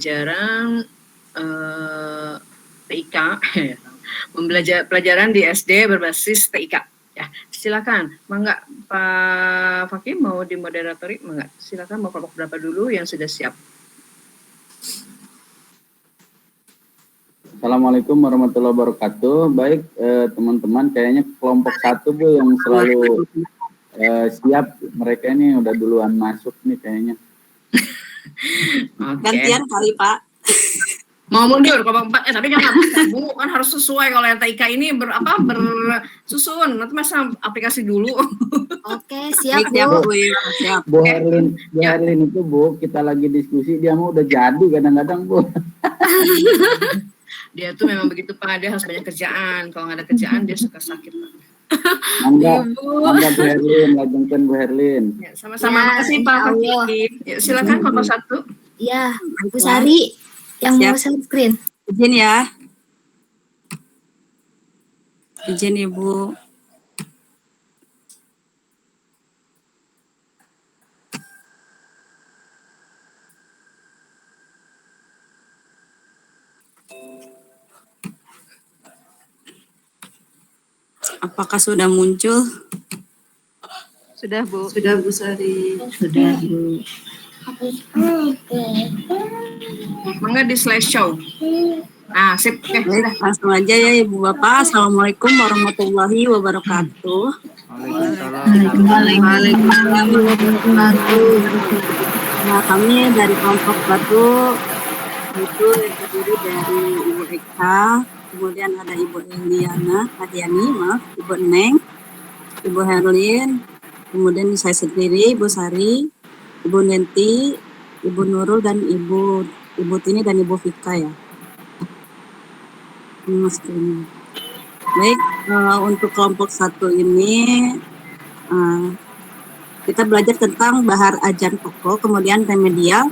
pembelajaran TIK, pelajaran di SD berbasis TIK. Ya, silakan. Mangga Pak Fakih mau dimoderatori, mangga. Silakan mau kelompok berapa dulu yang sudah siap. Assalamualaikum warahmatullahi wabarakatuh. Baik teman-teman, kayaknya kelompok 1 Bu yang selalu siap. Mereka ini udah duluan masuk nih kayaknya. Okay. Gantian kali Pak. Mau mundur kelompok 4, tapi jangan Bu, kan harus sesuai. Kalau yang TIK ini bersusun, nanti masa aplikasi dulu. Oke, siap Bu. Siap. Bu Herlin itu Bu, kita lagi diskusi, dia mau udah jadi kadang-kadang Bu. Dia tuh memang begitu Pak, dia harus banyak kerjaan. Kalau nggak ada kerjaan dia suka sakit Pak. Mangga Bu Herlin, lanjutkan Bu Herlin. Ya, sama-sama, makasih Pak Fakih. Ya, silakan kelompok 1. Ya, Bu Sari yang mau share screen. Izin ya. Izin Ibu. Apakah sudah muncul? Sudah Bu. Sudah Bu Sari. Sudah Bu. Mangga di slideshow. Nah, sip. Oke, sudah. Langsung aja ya Ibu Bapak. Assalamualaikum warahmatullahi wabarakatuh. Waalaikumsalam warahmatullahi. Nah, kami dari kelompok 1 itu yang terdiri dari Ibu Eka, kemudian ada Ibu Adiani, Ibu Neng, Ibu Herlin, kemudian saya sendiri, Ibu Sari, Ibu Nenti, Ibu Nurul, dan Ibu Tini dan Ibu Vika ya. Ini Mas Kini. Baik, untuk kelompok 1 ini kita belajar tentang bahar ajan pokok, kemudian remedial,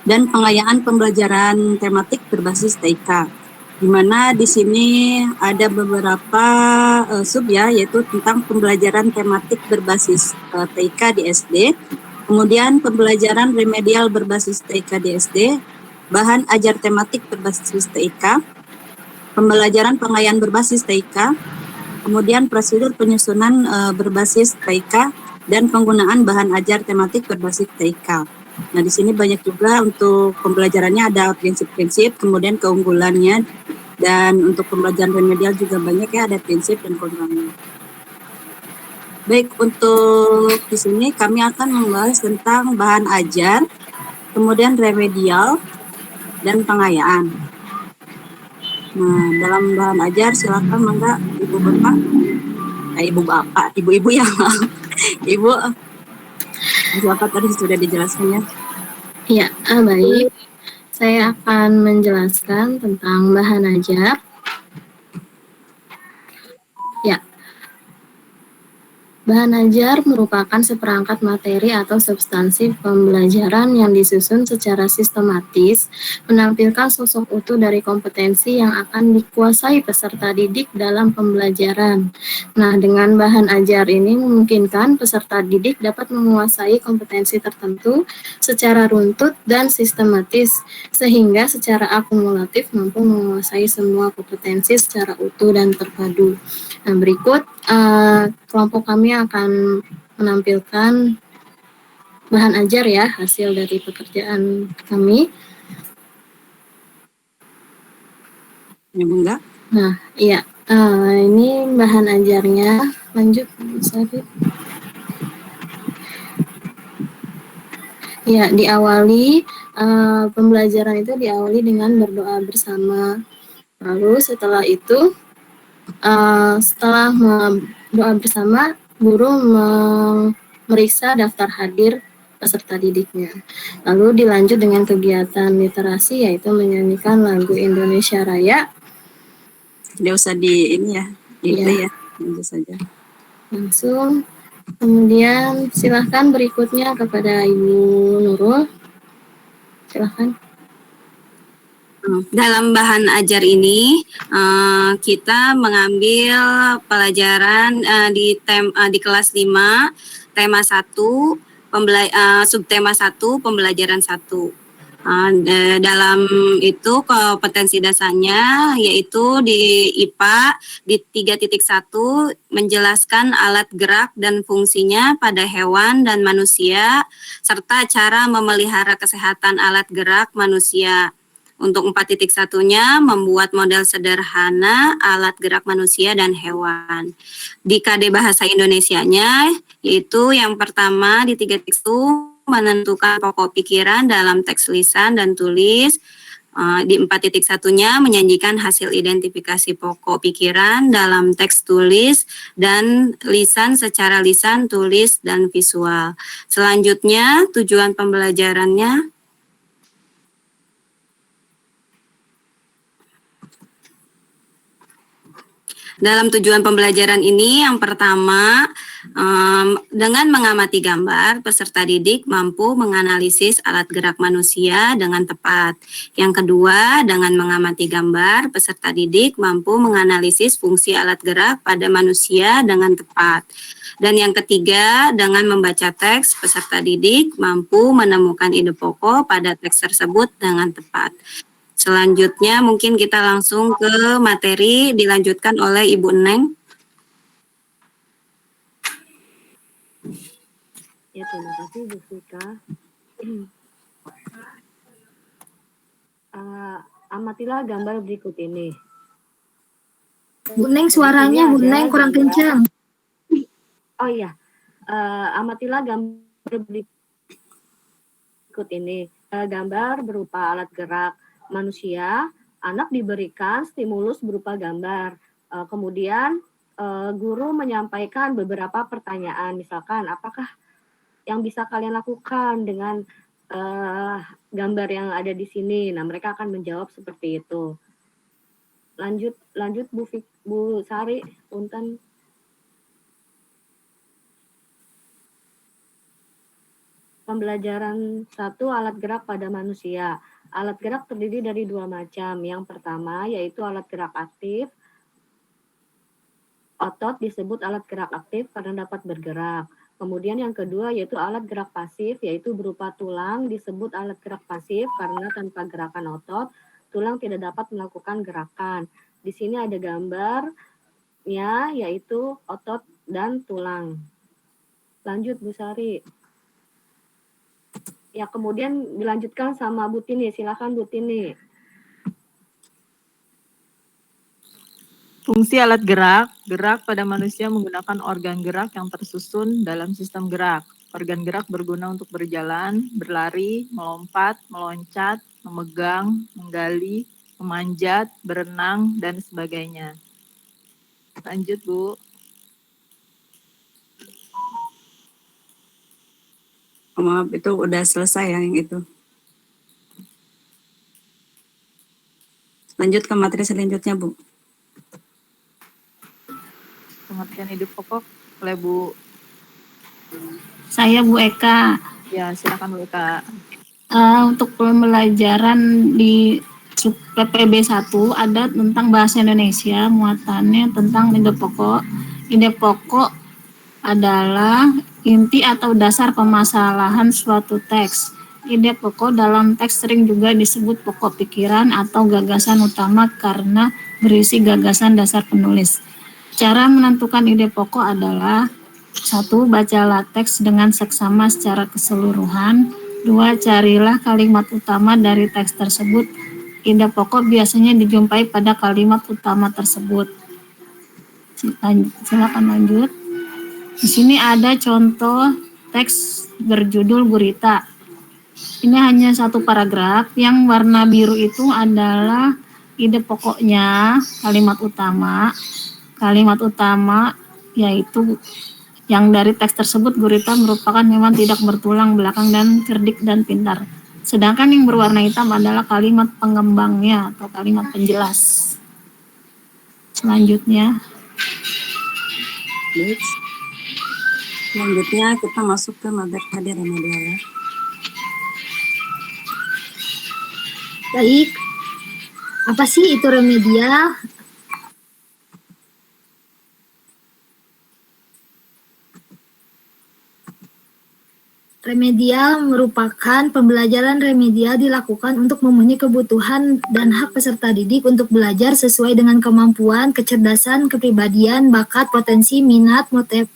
dan pengayaan pembelajaran tematik berbasis TIK. Di mana di sini ada beberapa sub ya, yaitu tentang pembelajaran tematik berbasis TIK di SD, kemudian pembelajaran remedial berbasis TIK di SD, bahan ajar tematik berbasis TIK, pembelajaran pengayaan berbasis TIK, kemudian prosedur penyusunan berbasis TIK, dan penggunaan bahan ajar tematik berbasis TIK. Nah, di sini banyak juga untuk pembelajarannya, ada prinsip-prinsip, kemudian keunggulannya, dan untuk pembelajaran remedial juga banyak ya, ada prinsip dan keunggulannya. Baik, untuk di sini kami akan membahas tentang bahan ajar, kemudian remedial, dan pengayaan. Nah, dalam bahan ajar silakan mangga Ibu Bapak, Ibu-ibu ya. Ibu, apa tadi sudah dijelaskan ya? Ya, baik. Saya akan menjelaskan tentang bahan ajar. Ya. Bahan ajar merupakan seperangkat materi atau substansi pembelajaran yang disusun secara sistematis, menampilkan sosok utuh dari kompetensi yang akan dikuasai peserta didik dalam pembelajaran. Nah, dengan bahan ajar ini memungkinkan peserta didik dapat menguasai kompetensi tertentu secara runtut dan sistematis, sehingga secara akumulatif mampu menguasai semua kompetensi secara utuh dan terpadu. Nah, berikut kelompok kami akan menampilkan bahan ajar ya, hasil dari pekerjaan kami. Ya, enggak? Nah, iya. Ini bahan ajarnya. Lanjut, Sari. Ya, diawali pembelajaran itu diawali dengan berdoa bersama. Lalu setelah itu, setelah doa bersama, guru memeriksa daftar hadir peserta didiknya. Lalu dilanjut dengan kegiatan literasi, yaitu menyanyikan lagu Indonesia Raya. Tidak usah di ini ya, di play ya, lanjut saja. Langsung. Kemudian silahkan berikutnya kepada Ibu Nurul. Silahkan. Dalam bahan ajar ini kita mengambil pelajaran di kelas 5, tema 1, subtema 1, pembelajaran 1. Dalam itu kompetensi dasarnya yaitu di IPA di 3.1 menjelaskan alat gerak dan fungsinya pada hewan dan manusia serta cara memelihara kesehatan alat gerak manusia. Untuk 4.1-nya membuat model sederhana alat gerak manusia dan hewan. Di KD Bahasa Indonesianya yaitu yang pertama di 3.1 menentukan pokok pikiran dalam teks lisan dan tulis. Di 4.1-nya menyajikan hasil identifikasi pokok pikiran dalam teks tulis dan lisan secara lisan, tulis, dan visual. Selanjutnya, tujuan pembelajarannya. Dalam tujuan pembelajaran ini, yang pertama, dengan mengamati gambar, peserta didik mampu menganalisis alat gerak manusia dengan tepat. Yang kedua, dengan mengamati gambar, peserta didik mampu menganalisis fungsi alat gerak pada manusia dengan tepat. Dan yang ketiga, dengan membaca teks, peserta didik mampu menemukan ide pokok pada teks tersebut dengan tepat. Selanjutnya mungkin kita langsung ke materi dilanjutkan oleh Ibu Neng. Ya, terima kasih Bu Fika. Amatilah gambar berikut ini. Bu Neng, suaranya Bu Neng kurang kencang. Oh iya, amatilah gambar berikut ini. Gambar berupa alat gerak manusia, anak diberikan stimulus berupa gambar. Kemudian guru menyampaikan beberapa pertanyaan, misalkan apakah yang bisa kalian lakukan dengan gambar yang ada di sini. Nah, mereka akan menjawab seperti itu. Lanjut Bu Sari, punten. Pembelajaran 1, alat gerak pada manusia. Alat gerak terdiri dari 2 macam. Yang pertama yaitu alat gerak aktif. Otot disebut alat gerak aktif karena dapat bergerak. Kemudian yang kedua yaitu alat gerak pasif, yaitu berupa tulang disebut alat gerak pasif karena tanpa gerakan otot, tulang tidak dapat melakukan gerakan. Di sini ada gambarnya yaitu otot dan tulang. Lanjut Bu Sari. Ya, kemudian dilanjutkan sama Bu Tini. Silakan Bu Tini. Fungsi alat gerak. Gerak pada manusia menggunakan organ gerak yang tersusun dalam sistem gerak. Organ gerak berguna untuk berjalan, berlari, melompat, meloncat, memegang, menggali, memanjat, berenang, dan sebagainya. Lanjut, Bu. Maaf, itu udah selesai ya yang itu. Lanjut ke materi selanjutnya, Bu. Pengertian hidup pokok oleh Bu. Saya Bu Eka. Ya, silakan Bu Eka. Untuk pembelajaran di PPB 1 ada tentang bahasa Indonesia, muatannya tentang ide pokok. Ide pokok adalah inti atau dasar pemasalahan suatu teks. Ide pokok dalam teks sering juga disebut pokok pikiran atau gagasan utama karena berisi gagasan dasar penulis. Cara menentukan ide pokok adalah 1. Bacalah teks dengan seksama secara keseluruhan. 2. Carilah kalimat utama dari teks tersebut. Ide pokok biasanya dijumpai pada kalimat utama tersebut. Silakan lanjut. Di sini ada contoh teks berjudul Gurita. Ini hanya satu paragraf. Yang warna biru itu adalah ide pokoknya, kalimat utama. Kalimat utama yaitu yang dari teks tersebut, gurita merupakan hewan tidak bertulang belakang dan cerdik dan pintar. Sedangkan yang berwarna hitam adalah kalimat pengembangnya atau kalimat penjelas. Selanjutnya. Baik. Selanjutnya kita masuk ke materi remedial ya. Baik. Apa sih itu remedial? Remedial merupakan pembelajaran remedial dilakukan untuk memenuhi kebutuhan dan hak peserta didik untuk belajar sesuai dengan kemampuan, kecerdasan, kepribadian, bakat, potensi, minat,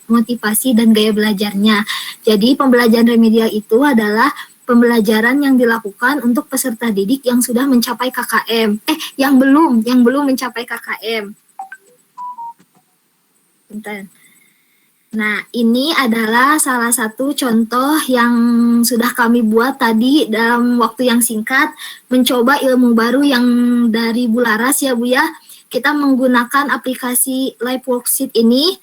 motivasi, dan gaya belajarnya. Jadi pembelajaran remedial itu adalah pembelajaran yang dilakukan untuk peserta didik yang sudah mencapai KKM. Yang belum mencapai KKM. Bentar. Nah, ini adalah salah satu contoh yang sudah kami buat tadi dalam waktu yang singkat, mencoba ilmu baru yang dari Bularas ya Bu ya. Kita menggunakan aplikasi Live Worksheet ini.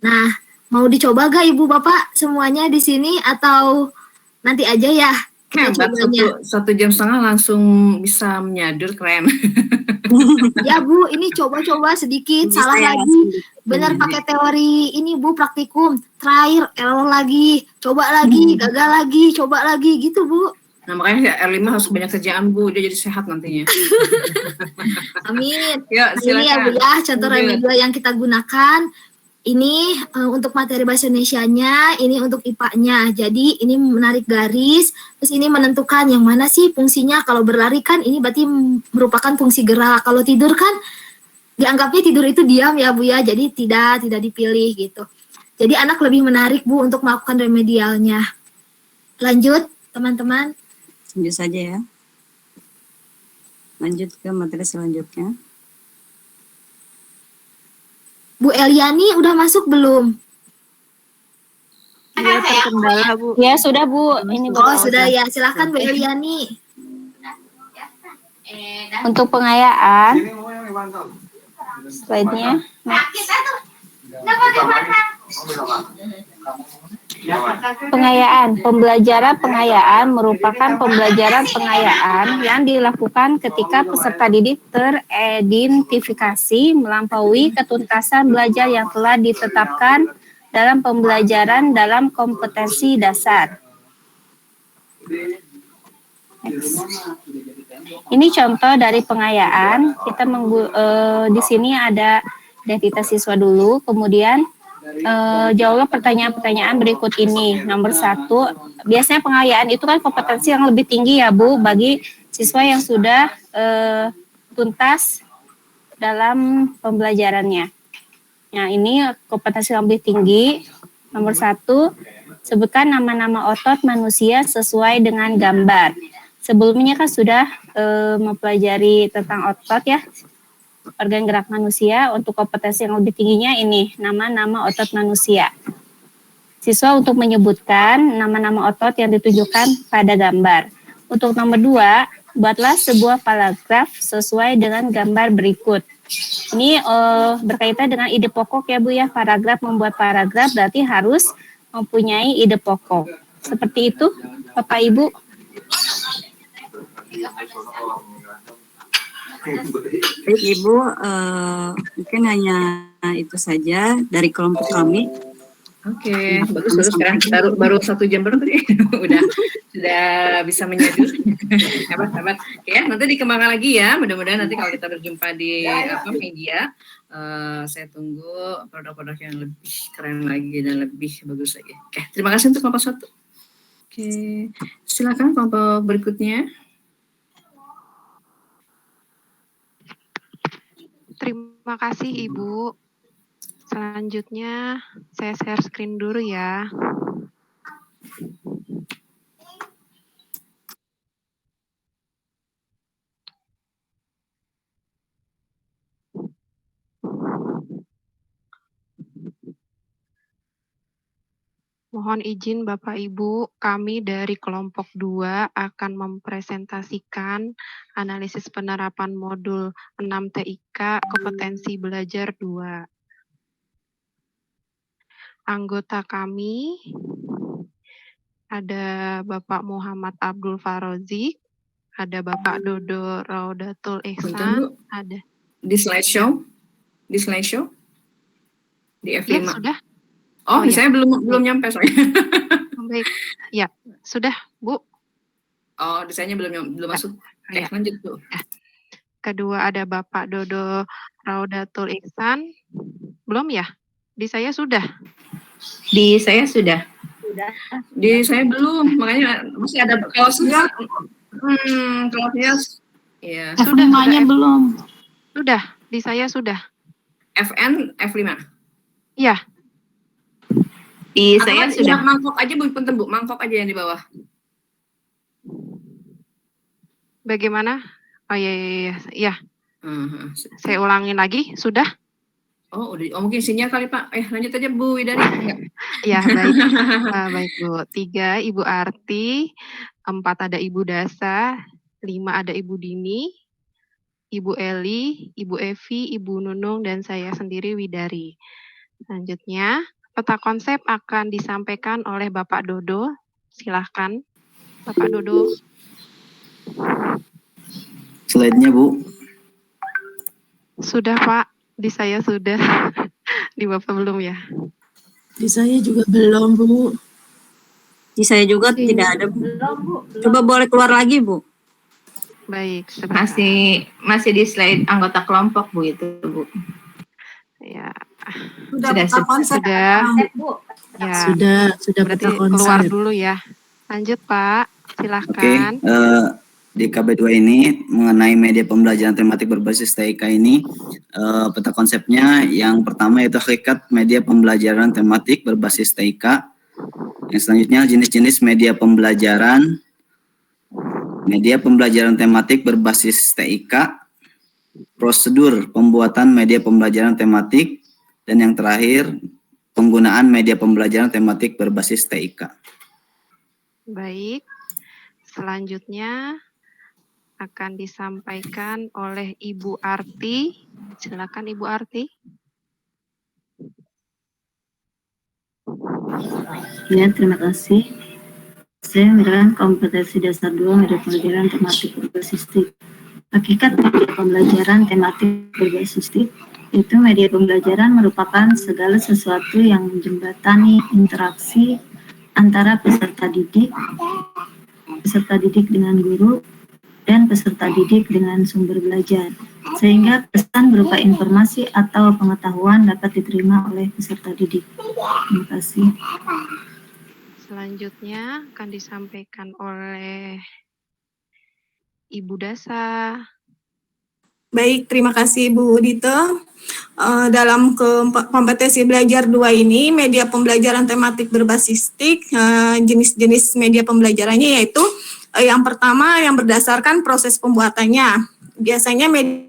Nah, mau dicoba gak Ibu Bapak semuanya di sini atau nanti aja ya? Hebat, 1,5 jam langsung bisa menyadur, keren. Ya Bu, ini coba-coba sedikit, Bisa salah ya, lagi. Benar pakai teori ini Bu, praktikum. Terakhir, error lagi, coba lagi, gagal lagi, coba lagi, gitu Bu. Nah, makanya R5 harus banyak kerjaan Bu, dia jadi sehat nantinya. Amin. Yuk, Nah, ini ya Bu ya, contoh remedial yang kita gunakan. Ini untuk materi bahasa Indonesianya, ini untuk IPA-nya. Jadi ini menarik garis, terus ini menentukan yang mana sih fungsinya. Kalau berlari kan ini berarti merupakan fungsi gerak. Kalau tidur kan dianggapnya tidur itu diam ya Bu ya, jadi tidak dipilih gitu. Jadi anak lebih menarik Bu untuk melakukan remedialnya. Lanjut teman-teman. Lanjut saja ya. Lanjut ke materi selanjutnya. Bu Eliani udah masuk belum? Iya, terkendala Bu. Ya sudah Bu, ini Bu. Oh sudah ya, silahkan Bu Eliani. Untuk pengayaan, slide-nya. Pengayaan, pembelajaran pengayaan merupakan pembelajaran pengayaan yang dilakukan ketika peserta didik teridentifikasi melampaui ketuntasan belajar yang telah ditetapkan dalam pembelajaran dalam kompetensi dasar. Next. Ini contoh dari pengayaan. Kita di sini ada identitas siswa dulu, kemudian jawablah pertanyaan-pertanyaan berikut ini. Nomor 1, biasanya pengayaan itu kan kompetensi yang lebih tinggi ya Bu, bagi siswa yang sudah tuntas dalam pembelajarannya. Nah ini kompetensi yang lebih tinggi. Nomor 1, sebutkan nama-nama otot manusia sesuai dengan gambar. Sebelumnya kan sudah mempelajari tentang otot ya, organ gerak manusia. Untuk kompetensi yang lebih tingginya ini, nama-nama otot manusia. Siswa untuk menyebutkan nama-nama otot yang ditunjukkan pada gambar. Untuk nomor 2, buatlah sebuah paragraf sesuai dengan gambar berikut. Ini berkaitan dengan ide pokok ya Bu ya, paragraf, membuat paragraf berarti harus mempunyai ide pokok. Seperti itu Bapak Ibu. Baik Ibu, mungkin hanya itu saja dari kelompok kami. Oke, bagus sekarang baru 1 jam berarti udah bisa menyadur. Hebat. Oke, nanti dikembangkan lagi ya. Mudah-mudahan nanti kalau kita berjumpa di media, saya tunggu produk-produk yang lebih keren lagi dan lebih bagus lagi. Oke, terima kasih untuk kelompok 1. Oke, silakan kelompok berikutnya. Terima kasih Ibu. Selanjutnya saya share screen dulu ya. Mohon izin Bapak Ibu, kami dari kelompok 2 akan mempresentasikan analisis penerapan modul 6 TIK kompetensi belajar 2. Anggota kami ada Bapak Muhammad Abdul Farozi, ada Bapak Dodo Raudatul Ihsan, ada di slideshow di F5. Ya, sudah. Oh, saya belum nyampe soalnya. Baik, ya sudah Bu. Oh, desainnya belum masuk. Lanjut Bu. Kedua ada Bapak Dodo Raudatul Ihsan. Belum ya? Di saya sudah. Di saya sudah. Di saya belum, makanya masih ada kalau sudah kelasnya ya. Sudah, belum. Sudah, di saya sudah. FN F5. Iya, Di saya sudah. Mangkok aja Bu, punten Bu, mangkok aja yang di bawah. bagaimana? Oh iya. Saya ulangin lagi, sudah? Oh, udah. Oh, mungkin sinyal kali Pak. Lanjut aja Bu Widari. Ya, baik. Baik Bu. 3 Ibu Arti, 4 ada Ibu Dasa, 5 ada Ibu Dini, Ibu Eli, Ibu Evi, Ibu Nunung, dan saya sendiri Widari. Selanjutnya, peta konsep akan disampaikan oleh Bapak Dodo. Silahkan, Bapak Dodo. Slide-nya Bu. Sudah Pak, di saya sudah. Di Bapak belum ya? Di saya juga belum, Bu. Di saya juga tidak ada, Bu. Coba boleh keluar lagi, Bu. Baik, sebentar. Masih di slide anggota kelompok Bu itu Bu. Ya. Sudah. Ya. Sudah Berarti peta konsep. keluar dulu ya. Lanjut Pak, silahkan. Di KB2 ini mengenai media pembelajaran tematik berbasis TIK ini, peta konsepnya yang pertama yaitu hakikat media pembelajaran tematik berbasis TIK. Yang selanjutnya jenis-jenis media pembelajaran tematik berbasis TIK, prosedur pembuatan media pembelajaran tematik, dan yang terakhir penggunaan media pembelajaran tematik berbasis TIK. Baik, selanjutnya akan disampaikan oleh Ibu Arti. Silakan Ibu Arti. Ya, terima kasih. Saya menerangkan kompetensi dasar 2 media pembelajaran tematik berbasis TIK. Hakikat media pembelajaran tematik berbasis TIK itu media pembelajaran merupakan segala sesuatu yang menjembatani interaksi antara peserta didik dengan guru, dan peserta didik dengan sumber belajar, sehingga pesan berupa informasi atau pengetahuan dapat diterima oleh peserta didik. Terima kasih. Selanjutnya akan disampaikan oleh Ibu Dasa. Baik, terima kasih Bu Dito. Dalam kompetensi belajar 2 ini, media pembelajaran tematik berbasis TIK, jenis-jenis media pembelajarannya yaitu yang pertama yang berdasarkan proses pembuatannya. Biasanya media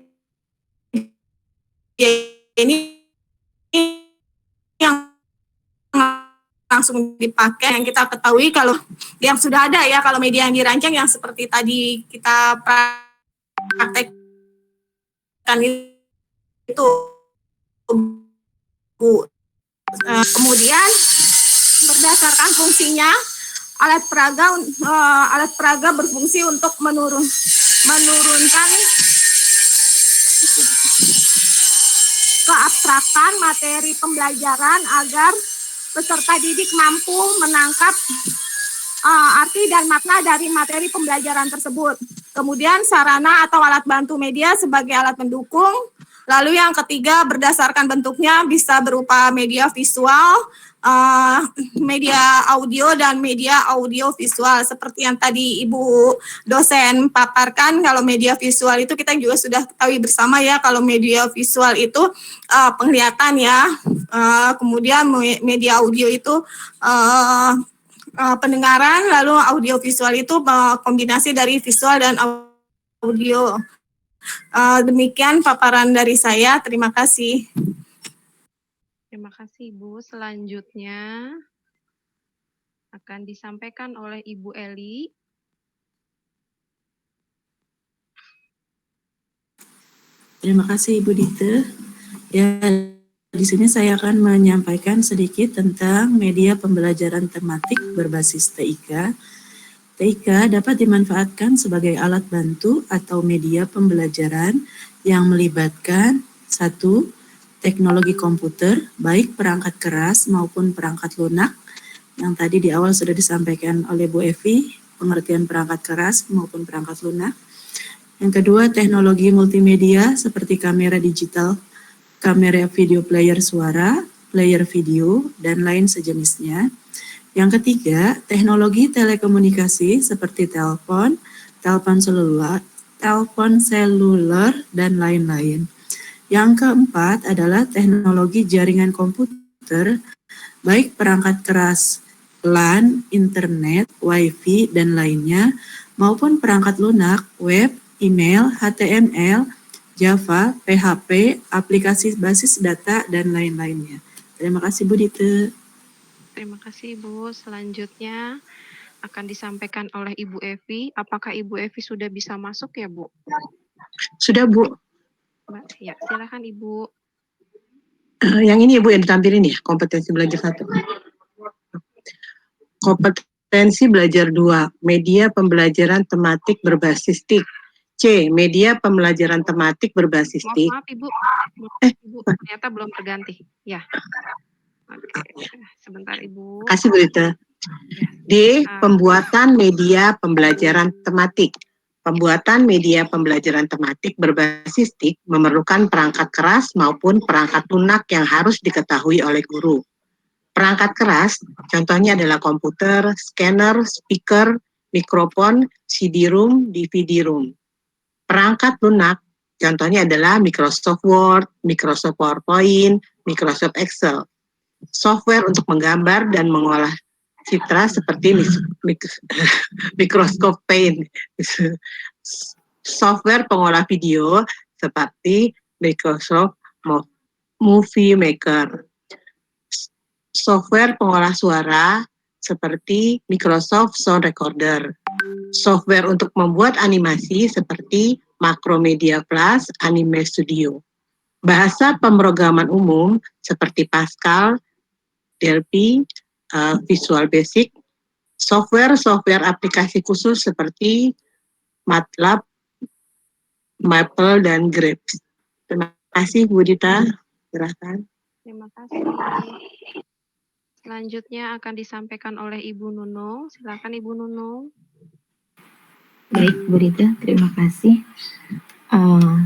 ini yang langsung dipakai, yang kita ketahui kalau yang sudah ada ya, kalau media yang dirancang yang seperti tadi kita praktekkan itu Bu. Kemudian berdasarkan fungsinya, alat peraga berfungsi untuk menurunkan keabstrakan materi pembelajaran agar peserta didik mampu menangkap arti dan makna dari materi pembelajaran tersebut. Kemudian sarana atau alat bantu media sebagai alat pendukung. Lalu yang ketiga, berdasarkan bentuknya bisa berupa media visual, media audio, dan media audio visual. Seperti yang tadi Ibu dosen paparkan, kalau media visual itu kita juga sudah ketahui bersama ya, kalau media visual itu penglihatan ya. Kemudian media audio itu pendengaran, lalu audio visual itu kombinasi dari visual dan audio. Demikian paparan dari saya. Terima kasih. Terima kasih Ibu. Selanjutnya akan disampaikan oleh Ibu Eli. Terima kasih Ibu Dite. Ya, di sini saya akan menyampaikan sedikit tentang media pembelajaran tematik berbasis TIK. TIK dapat dimanfaatkan sebagai alat bantu atau media pembelajaran yang melibatkan 1. Teknologi komputer, baik perangkat keras maupun perangkat lunak, yang tadi di awal sudah disampaikan oleh Bu Evi, pengertian perangkat keras maupun perangkat lunak. Yang kedua, teknologi multimedia seperti kamera digital, kamera video player suara, player video, dan lain sejenisnya. Yang ketiga, teknologi telekomunikasi seperti telepon, telepon seluler, dan lain-lain. Yang keempat adalah teknologi jaringan komputer, baik perangkat keras LAN, internet, wifi, dan lainnya, maupun perangkat lunak, web, email, HTML, Java, PHP, aplikasi basis data, dan lain-lainnya. Terima kasih Bu Dite. Terima kasih Ibu. Selanjutnya akan disampaikan oleh Ibu Evi. Apakah Ibu Evi sudah bisa masuk ya Bu? Sudah Bu. Ya, silakan Ibu. Yang ini Ibu yang ditampilin ya, kompetensi belajar 1. Kompetensi belajar 2, media pembelajaran tematik berbasis TIK. C, media pembelajaran tematik berbasis TIK. Maaf Ibu, Ibu ternyata belum terganti. Ya. Oke, sebentar Ibu. Kasih Bu Rita. D, pembuatan media pembelajaran tematik. Pembuatan media pembelajaran tematik berbasis TIK memerlukan perangkat keras maupun perangkat lunak yang harus diketahui oleh guru. Perangkat keras, contohnya adalah komputer, scanner, speaker, mikrofon, CD-ROM, DVD-ROM. Perangkat lunak, contohnya adalah Microsoft Word, Microsoft PowerPoint, Microsoft Excel. Software untuk menggambar dan mengolah citra seperti Microsoft Paint. Software pengolah video seperti Microsoft Movie Maker. Software pengolah suara seperti Microsoft Sound Recorder. Software untuk membuat animasi seperti Macromedia Plus, Anime Studio. Bahasa pemrograman umum seperti Pascal, Delphi, Visual Basic, software aplikasi khusus seperti MATLAB, Maple, dan Grapes. Terima kasih Bu Dita, silakan. Terima kasih. Selanjutnya akan disampaikan oleh Ibu Nunung. Silakan Ibu Nunung. Baik Bu Dita, terima kasih.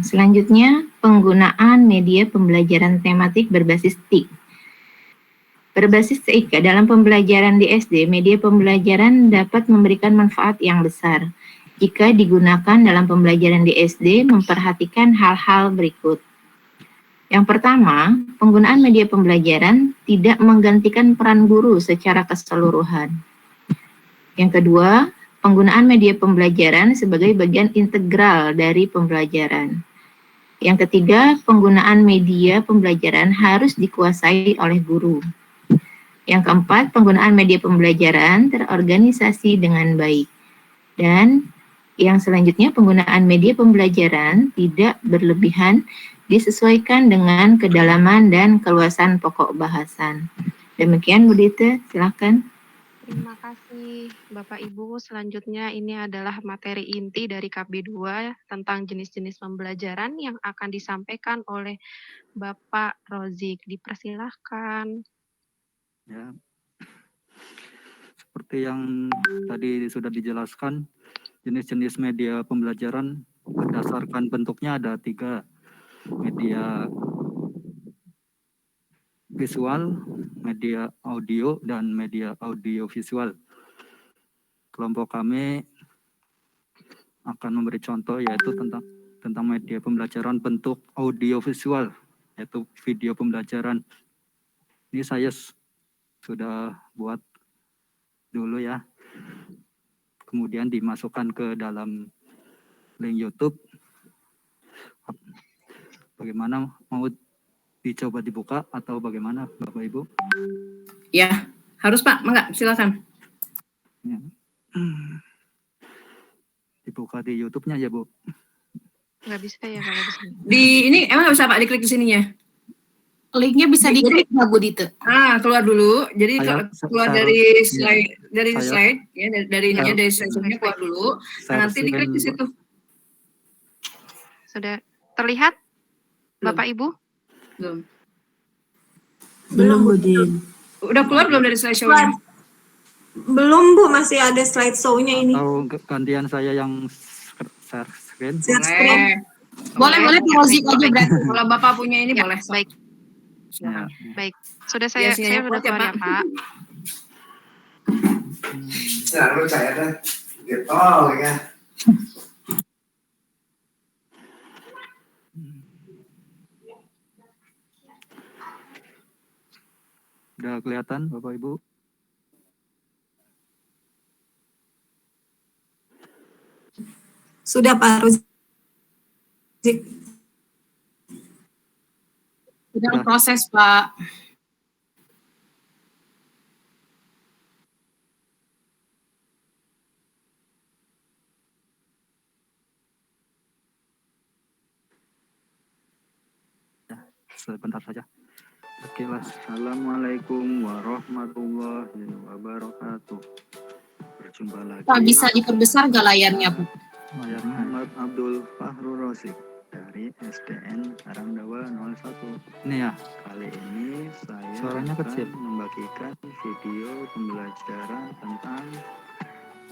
Selanjutnya penggunaan media pembelajaran tematik berbasis TIK. Berbasis TIK dalam pembelajaran di SD, media pembelajaran dapat memberikan manfaat yang besar jika digunakan dalam pembelajaran di SD memperhatikan hal-hal berikut. Yang pertama, penggunaan media pembelajaran tidak menggantikan peran guru secara keseluruhan. Yang kedua, penggunaan media pembelajaran sebagai bagian integral dari pembelajaran. Yang ketiga, penggunaan media pembelajaran harus dikuasai oleh guru. Yang keempat, penggunaan media pembelajaran terorganisasi dengan baik. Dan yang selanjutnya, penggunaan media pembelajaran tidak berlebihan, disesuaikan dengan kedalaman dan keluasan pokok bahasan. Demikian Bu Dita, silakan. Terima kasih Bapak Ibu. Selanjutnya ini adalah materi inti dari KB2 tentang jenis-jenis pembelajaran yang akan disampaikan oleh Bapak Rozik. Dipersilahkan. Ya, seperti yang tadi sudah dijelaskan, jenis-jenis media pembelajaran berdasarkan bentuknya ada 3, media visual, media audio, dan media audiovisual. Kelompok kami akan memberi contoh yaitu tentang media pembelajaran bentuk audiovisual, yaitu video pembelajaran. Ini saya sudah buat dulu ya, kemudian dimasukkan ke dalam link YouTube. Bagaimana, mau dicoba dibuka atau bagaimana Bapak Ibu? Ya, harus Pak, enggak, silakan. Ya. Dibuka di YouTube-nya ya Bu? Nggak bisa ya kalau di sini. Di ini emang nggak bisa Pak diklik di sininya? Linknya bisa diklik nggak Bu Dita? Keluar dulu. Jadi keluar dari slide, dari slide ya, dari slide-nya keluar dulu. Nah, nanti diklik di situ. Sudah terlihat Bapak Ibu? Belum Bu Din. Udah keluar belum dari slide show-nya? Belum Bu, masih ada slide show-nya ini. Atau gantian saya yang share screen? Boleh Pak Rozik aja berarti. Kalau Bapak punya ini boleh. Baik. Baik, sudah saya sudah keluar ya Pak. Nah, saya kan getol ya. Udah kelihatan Bapak Ibu? Sudah Pak Ruzik. Sedang proses, Pak. Sebentar saja. Oke, Assalamualaikum warahmatullahi wabarakatuh. Berjumpa lagi. Pak, bisa diperbesar gak layarnya, Pak? Saya Muhammad Abdul Fahrul Rosik dari SDN Karangdawa 01. Ini ya. Kali ini saya suaranya kecil membagikan video pembelajaran tentang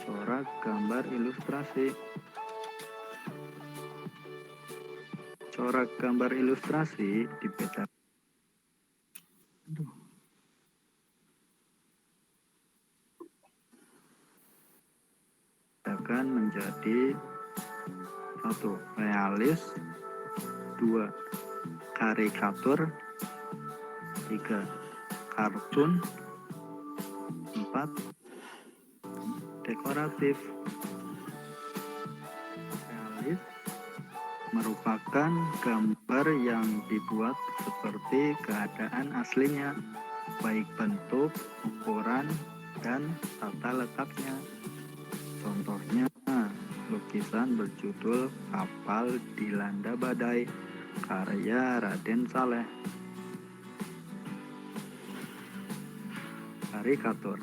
corak gambar ilustrasi. Corak gambar ilustrasi dibedakan menjadi 1. Realis, 2. Karikatur, 3. Kartun, 4. Dekoratif. Realis merupakan gambar yang dibuat seperti keadaan aslinya, baik bentuk, ukuran, dan tata letaknya. Contohnya, lukisan berjudul Kapal Dilanda Badai, karya Raden Saleh. Karikatur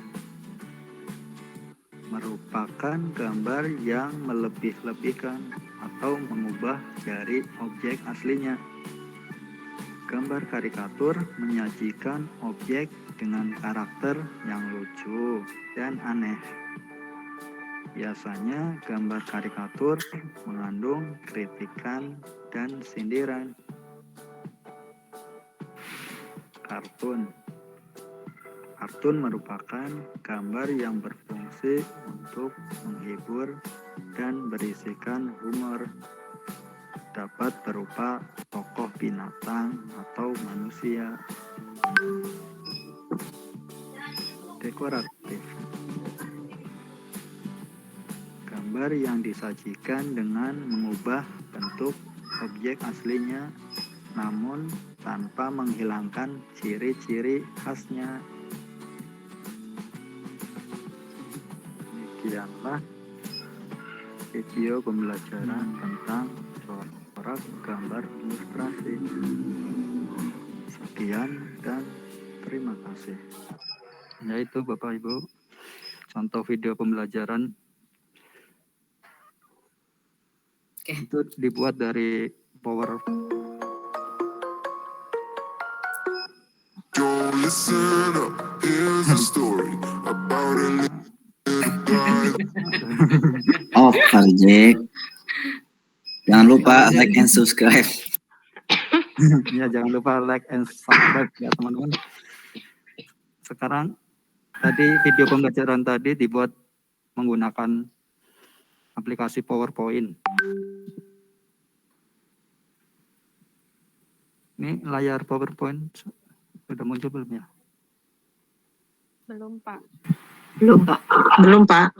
merupakan gambar yang melebih-lebihkan atau mengubah dari objek aslinya. Gambar karikatur menyajikan objek dengan karakter yang lucu dan aneh. Biasanya gambar karikatur mengandung kritikan dan sindiran. Kartun merupakan gambar yang berfungsi untuk menghibur dan berisikan humor. Dapat berupa tokoh binatang atau manusia. Dekoratif. Gambar yang disajikan dengan mengubah bentuk objek aslinya, namun tanpa menghilangkan ciri-ciri khasnya. Demikianlah video pembelajaran tentang corak gambar ilustrasi. Sekian dan terima kasih. Yaitu Bapak Ibu, contoh video pembelajaran itu dibuat dari PowerPoint. Listen up, here's a story about a little guy. Oh, Jack. Jangan lupa like and subscribe. Ya, jangan lupa like and subscribe ya teman-teman. Sekarang tadi video pembelajaran tadi dibuat menggunakan aplikasi PowerPoint. Ini layar PowerPoint sudah muncul belum ya? Belum, Pak. Belum, Pak. Belum, Pak.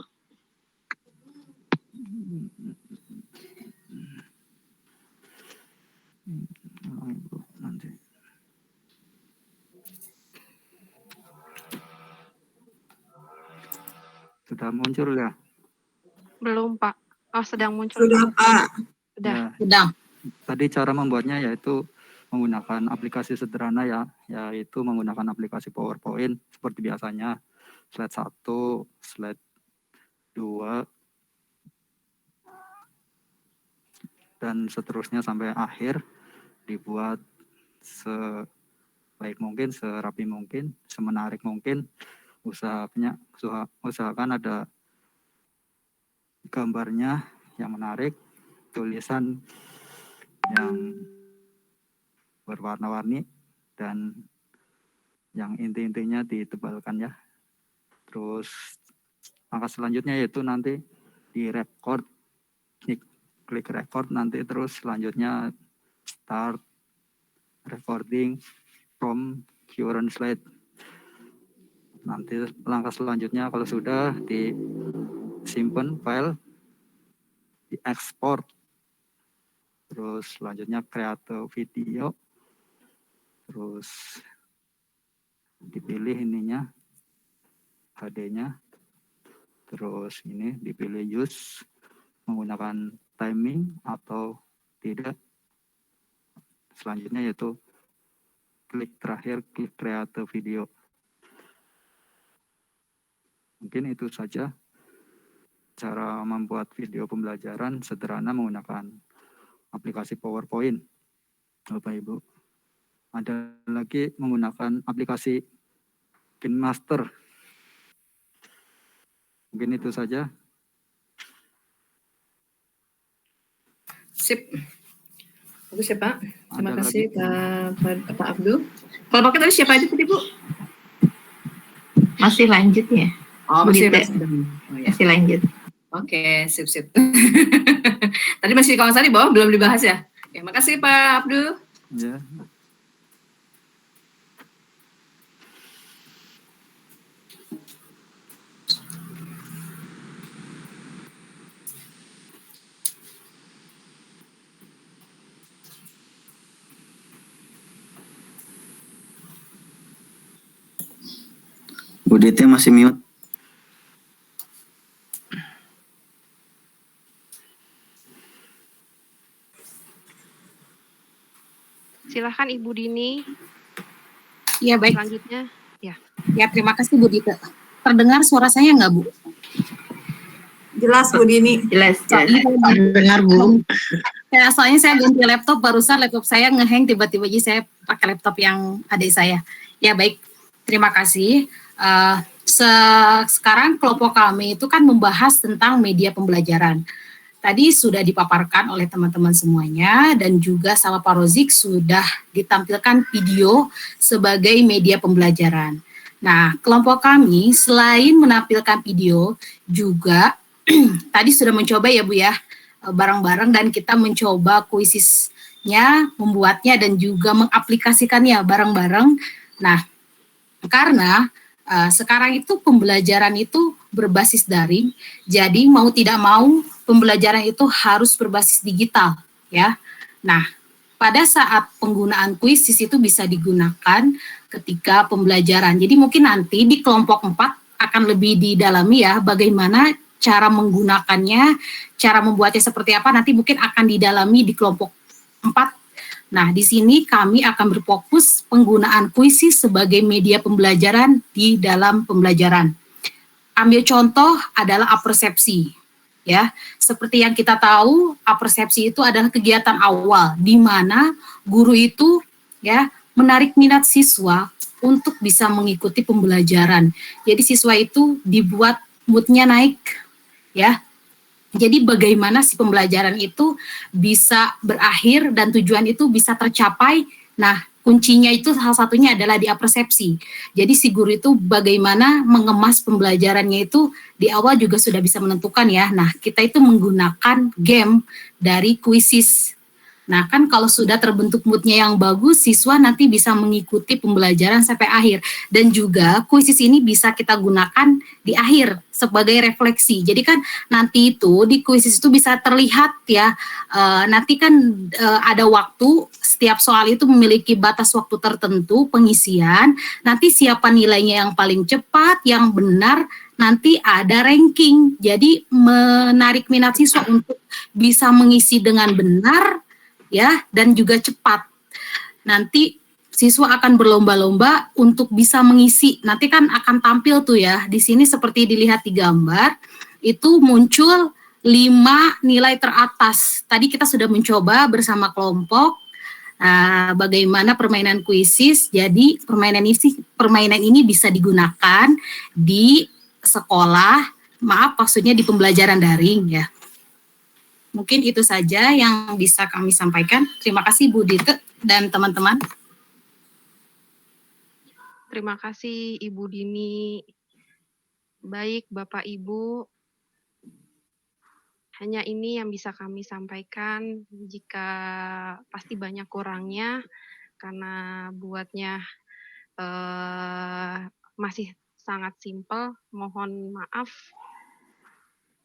Nanti. Sudah muncul ya? Belum, Pak. Oh, sedang muncul. Sudah, Pak. Sudah. Ya. Sedang. Tadi cara membuatnya yaitu menggunakan aplikasi sederhana ya, yaitu menggunakan aplikasi PowerPoint seperti biasanya. Slide 1, slide 2, dan seterusnya sampai akhir dibuat sebaik mungkin, serapi mungkin, semenarik mungkin. Usahakan ada gambarnya yang menarik, tulisan yang berwarna-warni, dan yang inti-intinya ditebalkan ya. Terus Langkah selanjutnya yaitu nanti di record, klik record, nanti terus selanjutnya start recording from current slide. Nanti langkah selanjutnya kalau sudah disimpan file, diekspor, terus selanjutnya create video, terus dipilih ininya HD-nya, terus ini dipilih use menggunakan timing atau tidak. Selanjutnya yaitu klik terakhir, klik create video. Mungkin itu saja cara membuat video pembelajaran sederhana menggunakan aplikasi PowerPoint, Bapak Ibu. Ada lagi menggunakan aplikasi KineMaster. Mungkin itu saja. Sip. Bagus ya Pak. Terima Ada kasih lagi? Pak Abdul. Kalau pakai tadi siapa aja tadi Bu? Masih lanjut ya? Oh, Bu masih Dita. Oh, ya. Masih lanjut. Oke, sip. Tadi masih kalau di bawah belum dibahas ya? Oke, makasih Pak Abdul. Ya. Bu DT masih mute. Silahkan Ibu Dini. Iya, baik. Selanjutnya, ya. Ya, terima kasih Bu Dita. Terdengar suara saya nggak, Bu? Jelas Bu Dini. Jelas. Dengar Bu. Ya, soalnya saya ganti laptop, barusan laptop saya ngehang, tiba-tiba jadi saya pakai laptop yang adik saya. Ya, baik. Terima kasih. Sekarang kelompok kami itu kan membahas tentang media pembelajaran. Tadi sudah dipaparkan oleh teman-teman semuanya dan juga sama Pak Rozik sudah ditampilkan video sebagai media pembelajaran. Nah, kelompok kami selain menampilkan video juga tadi sudah mencoba ya Bu ya, bareng-bareng dan kita mencoba kuisisnya, membuatnya dan juga mengaplikasikannya bareng-bareng. Nah, karena sekarang itu pembelajaran itu berbasis daring, jadi mau tidak mau pembelajaran itu harus berbasis digital ya. Nah, pada saat penggunaan kuisis itu bisa digunakan ketika pembelajaran. Jadi mungkin nanti di kelompok 4 akan lebih didalami ya bagaimana cara menggunakannya, cara membuatnya seperti apa nanti mungkin akan didalami di kelompok 4. Nah, di sini kami akan berfokus penggunaan kuisis sebagai media pembelajaran di dalam pembelajaran. Ambil contoh adalah apersepsi. Ya, seperti yang kita tahu, apersepsi itu adalah kegiatan awal di mana guru itu ya menarik minat siswa untuk bisa mengikuti pembelajaran. Jadi siswa itu dibuat moodnya naik, ya. Jadi bagaimana si pembelajaran itu bisa berakhir dan tujuan itu bisa tercapai. Nah, kuncinya itu salah satunya adalah di apersepsi. Jadi si guru itu bagaimana mengemas pembelajarannya itu di awal juga sudah bisa menentukan ya. Nah, kita itu menggunakan game dari kuisis. Nah, kan kalau sudah terbentuk moodnya yang bagus, siswa nanti bisa mengikuti pembelajaran sampai akhir. Dan juga kuisis ini bisa kita gunakan di akhir sebagai refleksi. Jadi kan nanti itu di kuisis itu bisa terlihat ya, nanti kan ada waktu, setiap soal itu memiliki batas waktu tertentu pengisian. Nanti siapa nilainya yang paling cepat, yang benar, nanti ada ranking. Jadi menarik minat siswa untuk bisa mengisi dengan benar, ya, dan juga cepat. Nanti siswa akan berlomba-lomba untuk bisa mengisi. Nanti kan akan tampil tuh ya. Di sini seperti dilihat di gambar, itu muncul 5 nilai teratas. Tadi kita sudah mencoba bersama kelompok bagaimana permainan kuisis. Jadi permainan ini bisa digunakan di sekolah, maksudnya di pembelajaran daring ya. Mungkin itu saja yang bisa kami sampaikan. Terima kasih Bu Dite dan teman-teman. Terima kasih Ibu Dini. Baik, Bapak Ibu, hanya ini yang bisa kami sampaikan. Jika pasti banyak kurangnya, karena buatnya masih sangat simpel. Mohon maaf.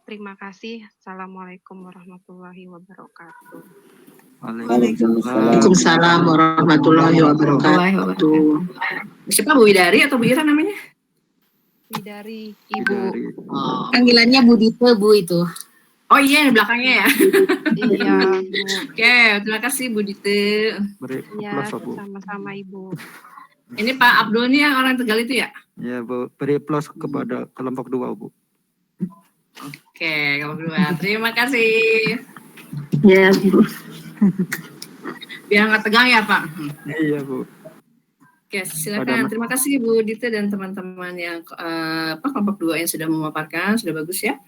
Terima kasih. Assalamualaikum warahmatullahi wabarakatuh. Waalaikumsalam warahmatullahi wabarakatuh. Siapa, Bu Widari atau Bu Ira namanya? Widari, Ibu. Panggilannya Bu Dite, Bu itu. Oh iya, di belakangnya ya. Iya, Bu. Oke, terima kasih Bu Dite. Ya, sama-sama Ibu. Ini Pak Abdul nih yang orang Tegal itu ya? Ya, Bu. Beri plus kepada kelompok 2, Bu. Oke, kelompok 2. Terima kasih. Ya, Bu. Biar nggak tegang ya, Pak. Iya, Bu. Oke, silakan. Terima kasih Bu Dite dan teman-teman yang kelompok 2 yang sudah memaparkan, sudah bagus ya.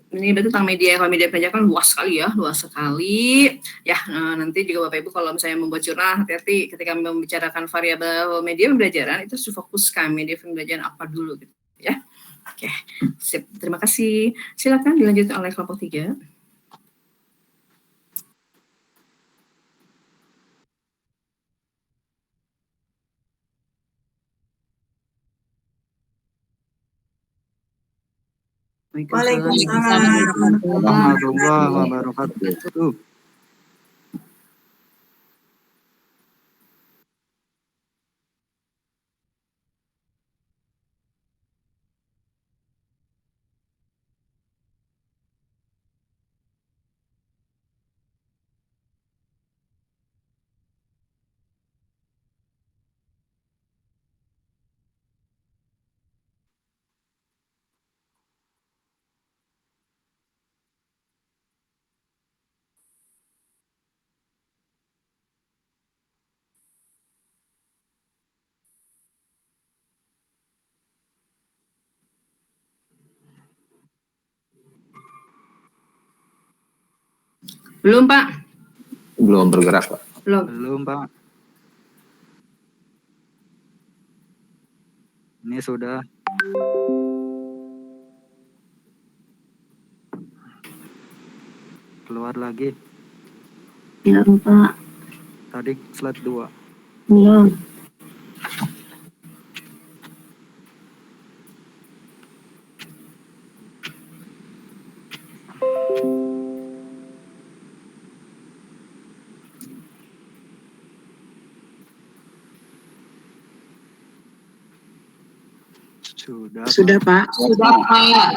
Ini berarti tentang media, kalau media penjajakan luas sekali ya, luas sekali. Ya, nanti juga Bapak Ibu kalau misalnya membuat jurnal, hati-hati ketika membicarakan variabel media pembelajaran, itu fokuskan media pembelajaran apa dulu gitu ya. Oke, sip. Terima kasih. Silakan dilanjutkan oleh kelompok 3. Waalaikumsalam warahmatullahi wabarakatuh. Belum, Pak. Belum bergerak, Pak. Belum, Pak. Ini sudah. Keluar lagi. Ya, Pak. Tadi slide 2. Belum. Sudah, Pak. Sudah, Pak.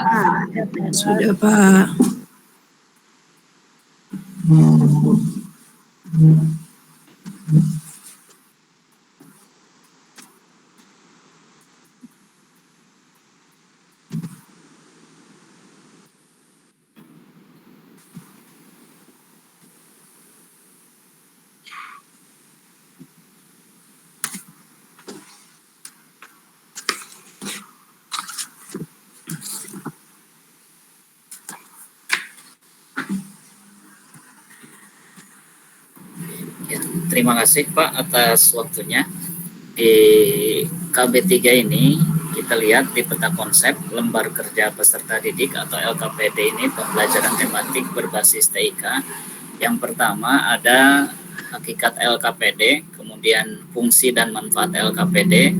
Sudah, Pak. Terima kasih Pak atas waktunya. Di KB3 ini kita lihat di peta konsep lembar kerja peserta didik atau LKPD ini pembelajaran tematik berbasis TIK. Yang pertama ada hakikat LKPD, kemudian fungsi dan manfaat LKPD,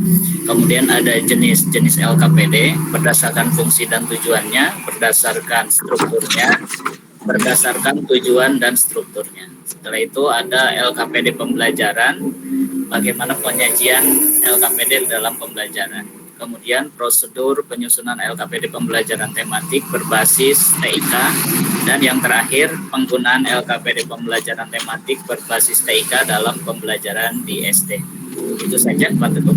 kemudian ada jenis-jenis LKPD berdasarkan fungsi dan tujuannya, berdasarkan strukturnya, berdasarkan tujuan dan strukturnya. Setelah itu ada LKPD pembelajaran, bagaimana penyajian LKPD dalam pembelajaran. Kemudian prosedur penyusunan LKPD pembelajaran tematik berbasis TIK. Dan yang terakhir penggunaan LKPD pembelajaran tematik berbasis TIK dalam pembelajaran di SD. Itu saja Pak Teguh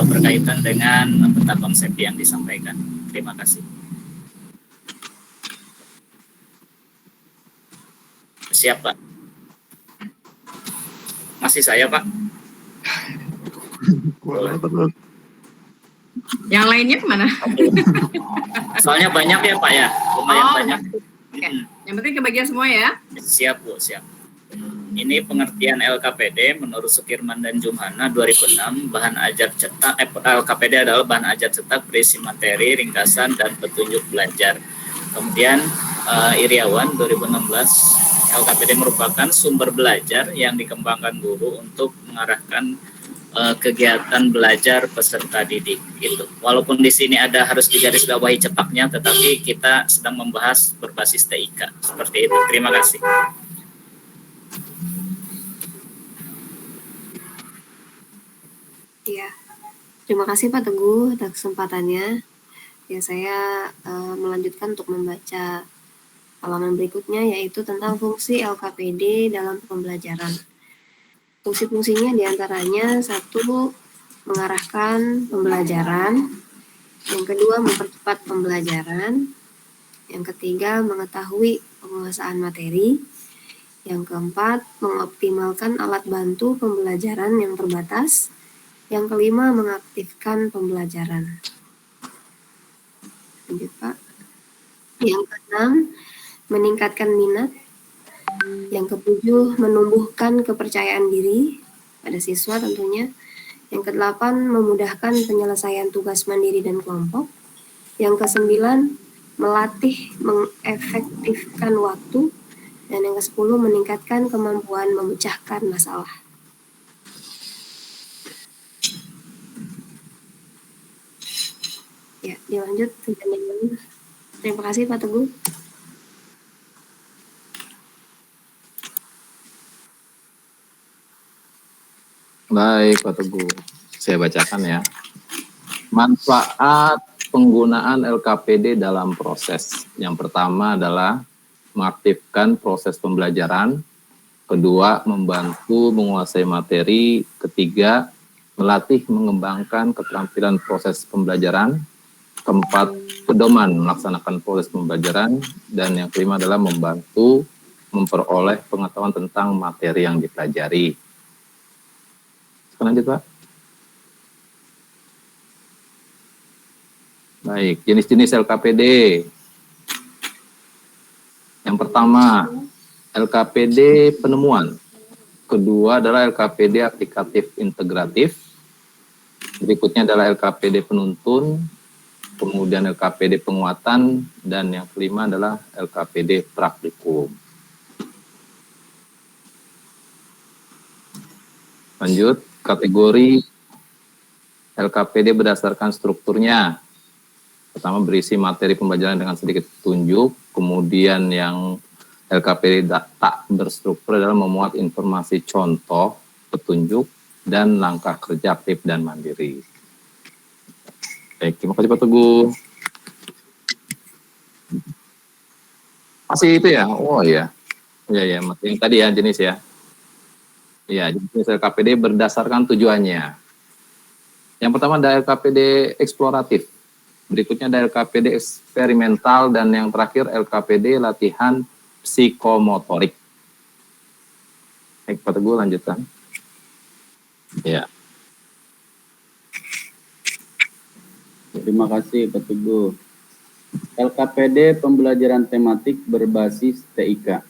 berkaitan dengan peta konsep yang disampaikan. Terima kasih. Siap Pak. Masih saya Pak. Yang lainnya kemana? Soalnya banyak ya Pak ya, lumayan banyak. Oke. Yang penting kebagian semua ya. Siap Bu, siap. Ini pengertian LKPD menurut Sukirman dan Jumhana 2006, bahan ajar cetak, LKPD adalah bahan ajar cetak berisi materi, ringkasan, dan petunjuk belajar. Kemudian Iriawan 2016, LKPD merupakan sumber belajar yang dikembangkan guru untuk mengarahkan kegiatan belajar peserta didik gitu. Walaupun di sini ada harus digarisbawahi cepaknya, tetapi kita sedang membahas berbasis TIK. Seperti itu. Terima kasih. Ya, terima kasih Pak Teguh atas kesempatannya. Ya, saya melanjutkan untuk membaca halaman berikutnya, yaitu tentang fungsi LKPD dalam pembelajaran. Fungsi-fungsinya diantaranya satu, mengarahkan pembelajaran, yang kedua mempercepat pembelajaran, yang ketiga mengetahui penguasaan materi, yang keempat mengoptimalkan alat bantu pembelajaran yang terbatas, yang kelima mengaktifkan pembelajaran. Lanjut Pak. Yang keenam meningkatkan minat. Yang ketujuh, menumbuhkan kepercayaan diri pada siswa tentunya. Yang kedelapan, memudahkan penyelesaian tugas mandiri dan kelompok. Yang kesembilan, melatih mengefektifkan waktu. Dan yang kesepuluh, meningkatkan kemampuan memecahkan masalah. Ya, dilanjut. Terima kasih Pak Teguh. Baik, Pak Teguh. Saya bacakan ya. Manfaat penggunaan LKPD dalam proses. Yang pertama adalah mengaktifkan proses pembelajaran. Kedua, membantu menguasai materi. Ketiga, melatih mengembangkan keterampilan proses pembelajaran. Keempat, pedoman melaksanakan proses pembelajaran. Dan yang kelima adalah membantu memperoleh pengetahuan tentang materi yang dipelajari. Lanjut Pak. Baik, jenis-jenis LKPD. Yang pertama, LKPD penemuan. Kedua adalah LKPD aplikatif integratif. Berikutnya adalah LKPD penuntun. Kemudian LKPD penguatan. Dan yang kelima adalah LKPD praktikum. Lanjut. Kategori LKPD berdasarkan strukturnya. Pertama berisi materi pembelajaran dengan sedikit petunjuk, kemudian yang LKPD tak berstruktur adalah memuat informasi contoh, petunjuk, dan langkah kerja aktif dan mandiri. Baik, terima kasih Pak Teguh. Masih itu ya? Oh iya. Iya, yang tadi ya jenis ya. Ya, jenis LKPD berdasarkan tujuannya. Yang pertama ada LKPD eksploratif. Berikutnya ada LKPD eksperimental. Dan yang terakhir LKPD latihan psikomotorik. Baik, Pak Teguh lanjutkan. Ya. Terima kasih Pak Teguh. LKPD pembelajaran tematik berbasis TIK.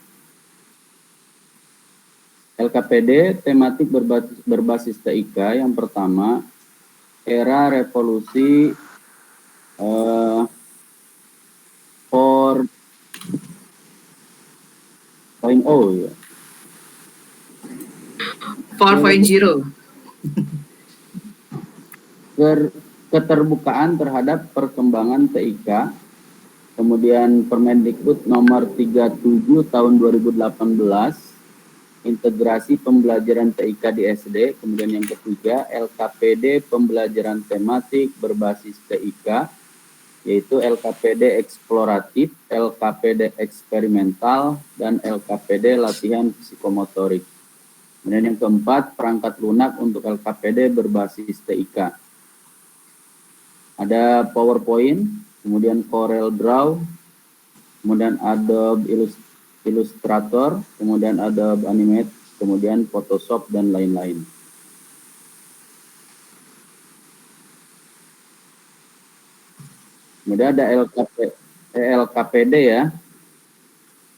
LKPD tematik berbasis TIK yang pertama, era revolusi 4.0 ya. 4.0. Keterbukaan terhadap perkembangan TIK, kemudian Permendikbud nomor 37 tahun 2018, integrasi pembelajaran TIK di SD. Kemudian yang ketiga, LKPD pembelajaran tematik berbasis TIK, yaitu LKPD eksploratif, LKPD eksperimental, dan LKPD latihan psikomotorik. Kemudian yang keempat, perangkat lunak untuk LKPD berbasis TIK. Ada PowerPoint, kemudian Corel Draw, kemudian Adobe Illustrator, kemudian Adobe Animate, kemudian Photoshop, dan lain-lain. Kemudian ada LKPD ya.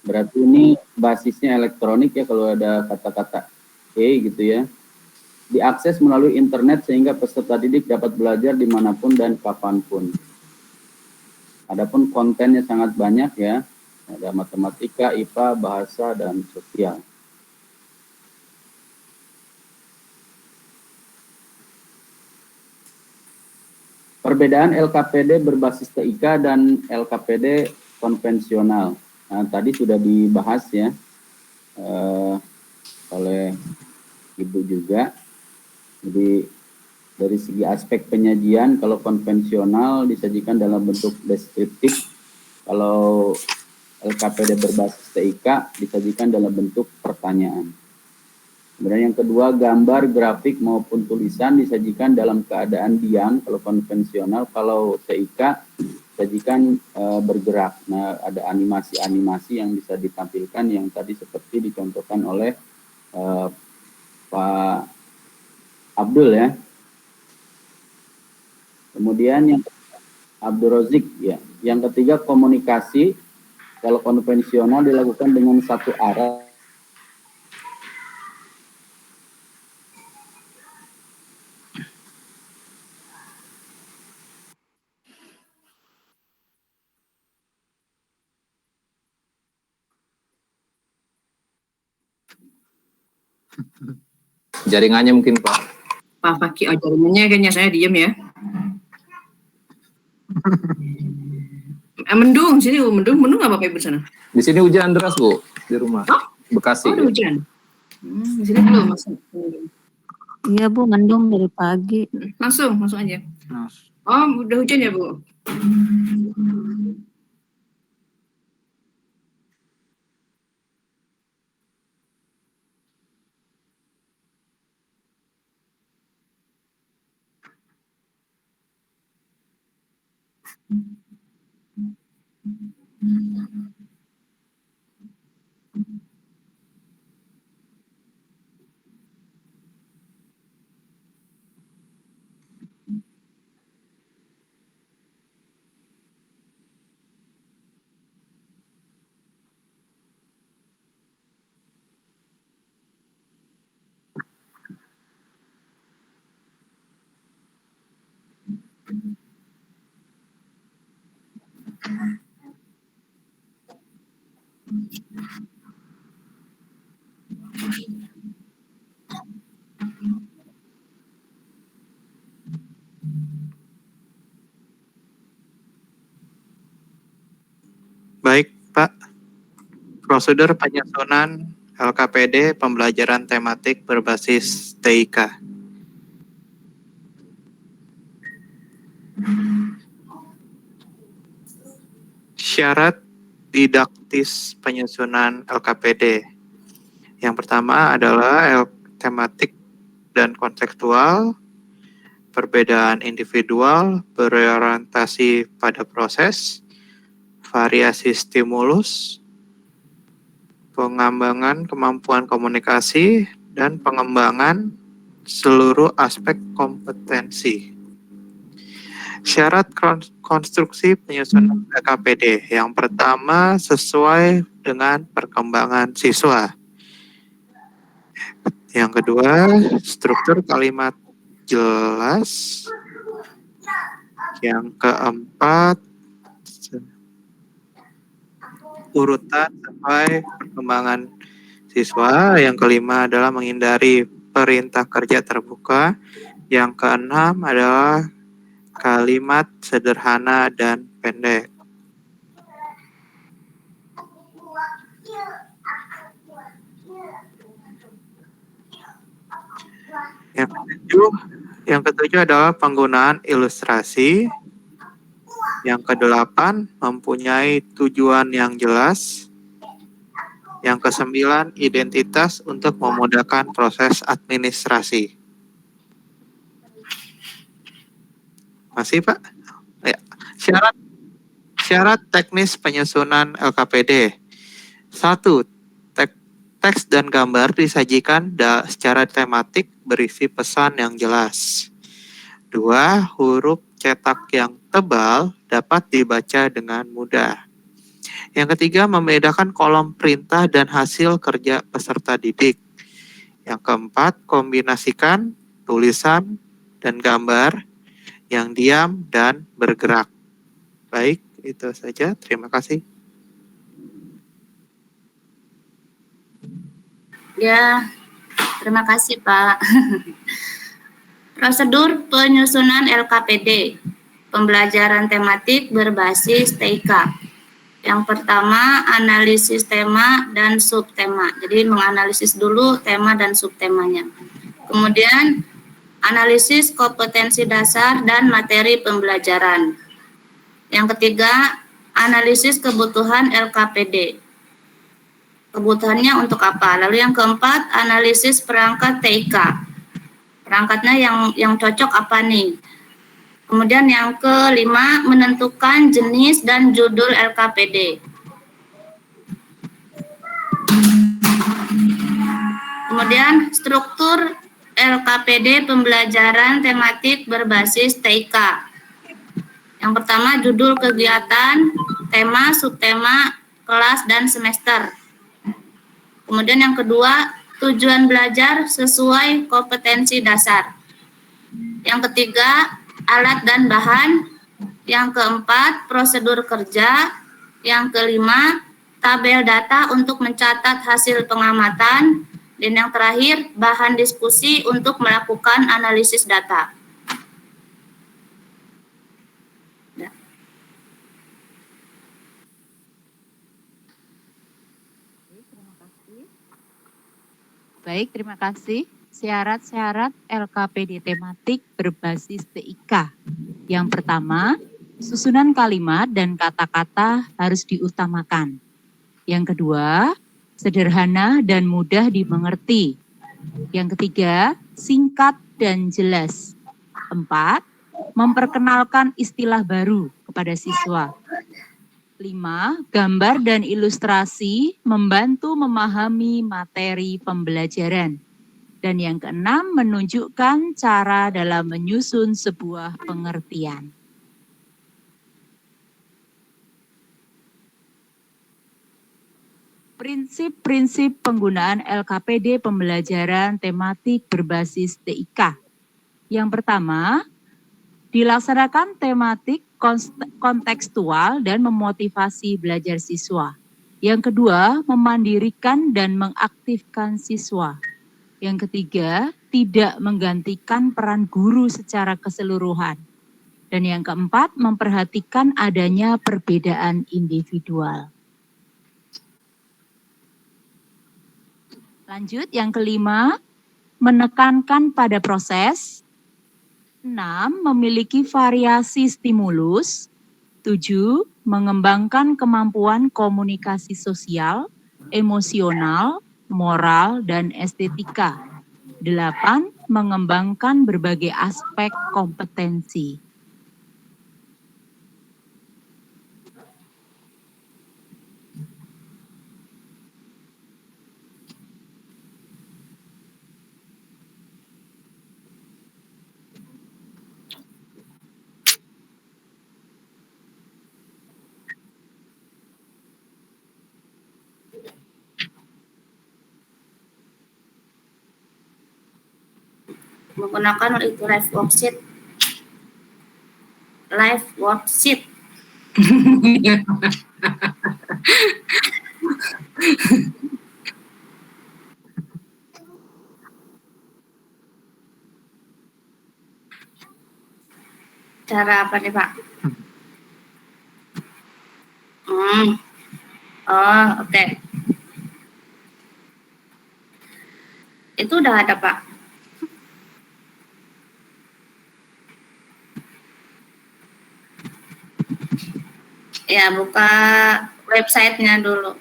Berarti ini basisnya elektronik ya, kalau ada kata-kata gitu ya. Diakses melalui internet sehingga peserta didik dapat belajar dimanapun dan kapanpun. Adapun kontennya sangat banyak ya, ada matematika, IPA, bahasa, dan sosial. Perbedaan LKPD berbasis TIK dan LKPD konvensional. Nah, tadi sudah dibahas ya oleh Ibu juga. Jadi dari segi aspek penyajian, kalau konvensional disajikan dalam bentuk deskriptif, kalau LKPD berbasis TIK disajikan dalam bentuk pertanyaan. Kemudian yang kedua, gambar, grafik maupun tulisan disajikan dalam keadaan diam kalau konvensional. Kalau TIK disajikan bergerak. Nah, ada animasi-animasi yang bisa ditampilkan yang tadi seperti dicontohkan oleh Pak Abdul ya. Kemudian yang Abdul Rozik ya. Yang ketiga, komunikasi. Kalau konvensional dilakukan dengan satu arah. Jaringannya mungkin Pak. Pak Fakih, jaringannya kayaknya saya diem ya. Mendung, sini mendung nggak Bapak Ibu sana? Di sini hujan deras Bu, di rumah. Oh? Bekasi. Oh, ada hujan. Di sini belum masuk. Iya Bu, mendung dari pagi. Langsung aja. Oh, udah hujan ya Bu? Baik, Pak. Prosedur penyusunan LKPD pembelajaran tematik berbasis TIK. Syarat didaktis penyusunan LKPD. Yang pertama adalah tematik dan kontekstual, perbedaan individual, berorientasi pada proses, variasi stimulus, pengembangan kemampuan komunikasi, dan pengembangan seluruh aspek kompetensi. Syarat konstruksi penyusunan LKPD. Yang pertama, sesuai dengan perkembangan siswa. Yang kedua, struktur kalimat jelas. Yang keempat, urutan sampai perkembangan siswa. Yang kelima adalah menghindari perintah kerja terbuka. Yang keenam adalah kalimat sederhana dan pendek. Yang ketujuh adalah penggunaan ilustrasi. Yang kedelapan, mempunyai tujuan yang jelas. Yang kesembilan, identitas untuk memudahkan proses administrasi. Masih, Pak? Ya. Syarat teknis penyusunan LKPD. 1. Teks dan gambar disajikan secara tematik berisi pesan yang jelas. 2. Huruf cetak yang tebal dapat dibaca dengan mudah. Yang ketiga, membedakan kolom perintah dan hasil kerja peserta didik. Yang keempat, kombinasikan tulisan dan gambar yang diam dan bergerak. Baik, itu saja. Terima kasih. Ya, terima kasih Pak. Prosedur penyusunan LKPD, pembelajaran tematik berbasis TIK. Yang pertama, analisis tema dan subtema. Jadi menganalisis dulu tema dan subtemanya. Kemudian, analisis kompetensi dasar dan materi pembelajaran. Yang ketiga, analisis kebutuhan LKPD. Kebutuhannya untuk apa? Lalu yang keempat, analisis perangkat TIK. Perangkatnya yang cocok apa nih? Kemudian yang kelima, menentukan jenis dan judul LKPD. Kemudian struktur LKPD pembelajaran tematik berbasis TIK. Yang pertama, judul kegiatan, tema, subtema, kelas, dan semester. Kemudian yang kedua, tujuan belajar sesuai kompetensi dasar. Yang ketiga, alat dan bahan. Yang keempat, prosedur kerja. Yang kelima, tabel data untuk mencatat hasil pengamatan. Dan yang terakhir, bahan diskusi untuk melakukan analisis data. Baik, terima kasih. Syarat-syarat LKPD tematik berbasis TIK. Yang pertama, susunan kalimat dan kata-kata harus diutamakan. Yang kedua, sederhana dan mudah dimengerti. Yang ketiga, singkat dan jelas. 4, memperkenalkan istilah baru kepada siswa. 5, gambar dan ilustrasi membantu memahami materi pembelajaran. Dan yang keenam, menunjukkan cara dalam menyusun sebuah pengertian. Prinsip-prinsip penggunaan LKPD pembelajaran tematik berbasis TIK. Yang pertama, dilaksanakan tematik kontekstual dan memotivasi belajar siswa. Yang kedua, memandirikan dan mengaktifkan siswa. Yang ketiga, tidak menggantikan peran guru secara keseluruhan. Dan yang keempat, memperhatikan adanya perbedaan individual. Lanjut, yang kelima, menekankan pada proses. 6, memiliki variasi stimulus. 7, mengembangkan kemampuan komunikasi sosial, emosional, moral, dan estetika. 8, mengembangkan berbagai aspek kompetensi. Menggunakan itu live worksheet. Live worksheet. Cara apa nih Pak? Oh, oke. Itu udah ada Pak. Ya, buka websitenya dulu.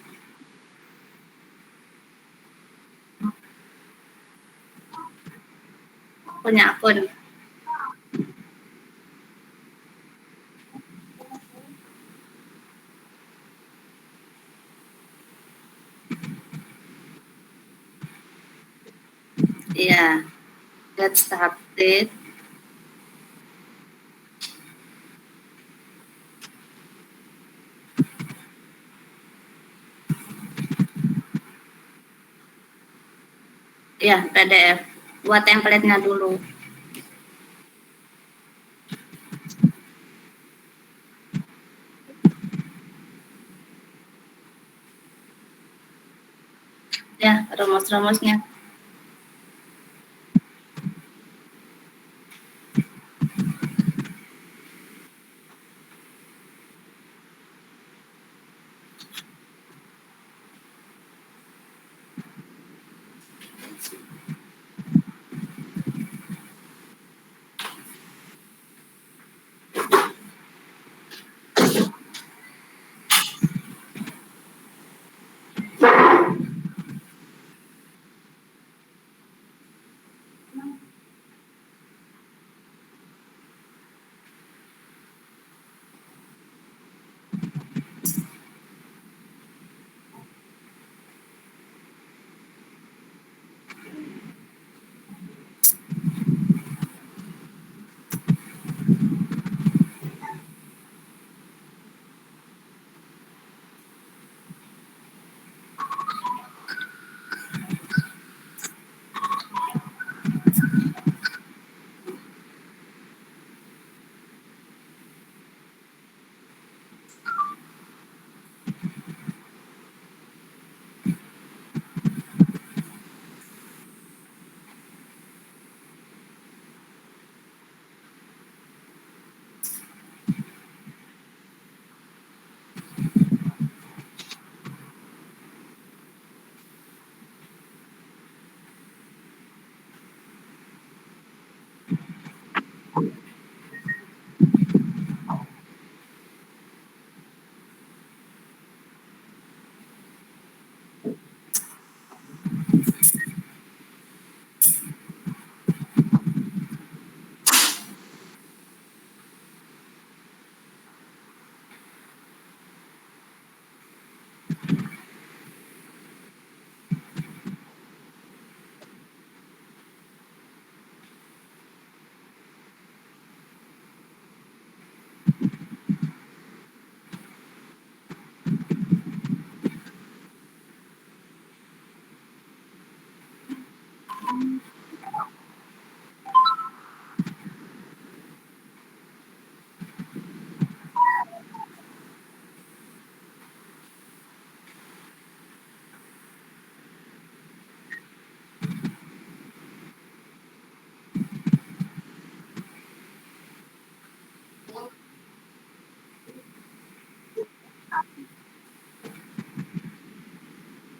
Punya akun. Iya, get started. Ya, PDF. Buat template-nya dulu. Ya, rumus-rumusnya.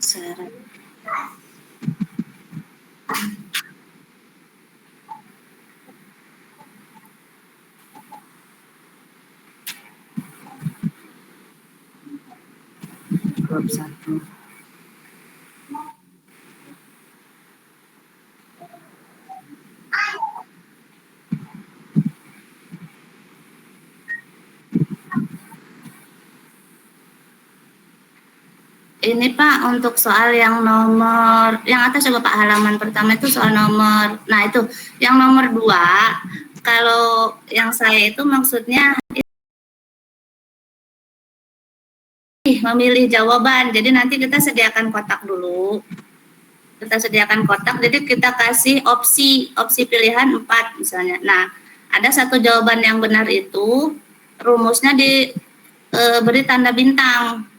Syarat. Bab 1. Ini Pak, untuk soal yang nomor, yang atas coba Pak, halaman pertama itu soal nomor, nah itu, yang nomor 2, kalau yang saya itu maksudnya memilih jawaban, jadi nanti kita sediakan kotak dulu, kita sediakan kotak, jadi kita kasih opsi pilihan 4 misalnya. Nah, ada satu jawaban yang benar itu, rumusnya beri tanda bintang.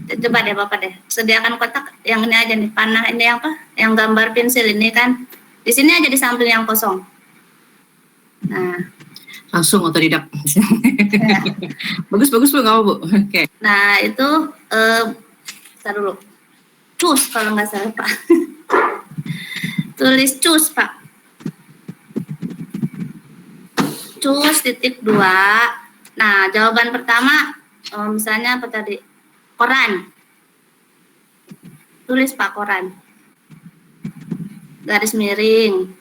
Coba deh Bapak deh, sediakan kotak yang ini aja nih, panah ini apa? Yang gambar pensil ini kan, di sini aja di samping yang kosong. Nah, langsung otodidak. Ya. Bagus Bu, nggak apa Bu? Oke. Nah itu, bentar dulu, cus kalau nggak salah Pak. Tulis cus Pak. Cus titik 2. Nah jawaban pertama, misalnya apa tadi? Koran. Tulis Pak, koran. Garis miring.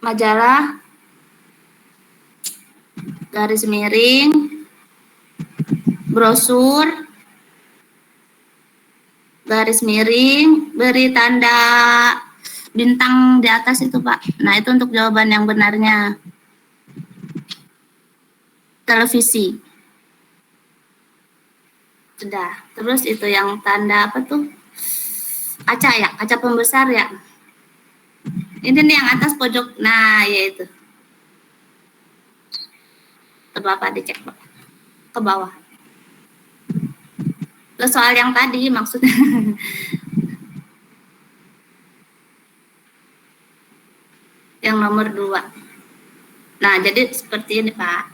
Majalah. Garis miring. Brosur. Garis miring. Beri tanda bintang di atas itu Pak. Nah itu untuk jawaban yang benarnya. Televisi. Sudah. Terus itu yang tanda apa tuh? Kaca ya, kaca pembesar ya. Ini nih yang atas pojok. Nah, ya itu. Coba Bapak dicek Pak. Ke bawah. Terus soal yang tadi maksudnya. Yang nomor 2. Nah, jadi seperti ini Pak.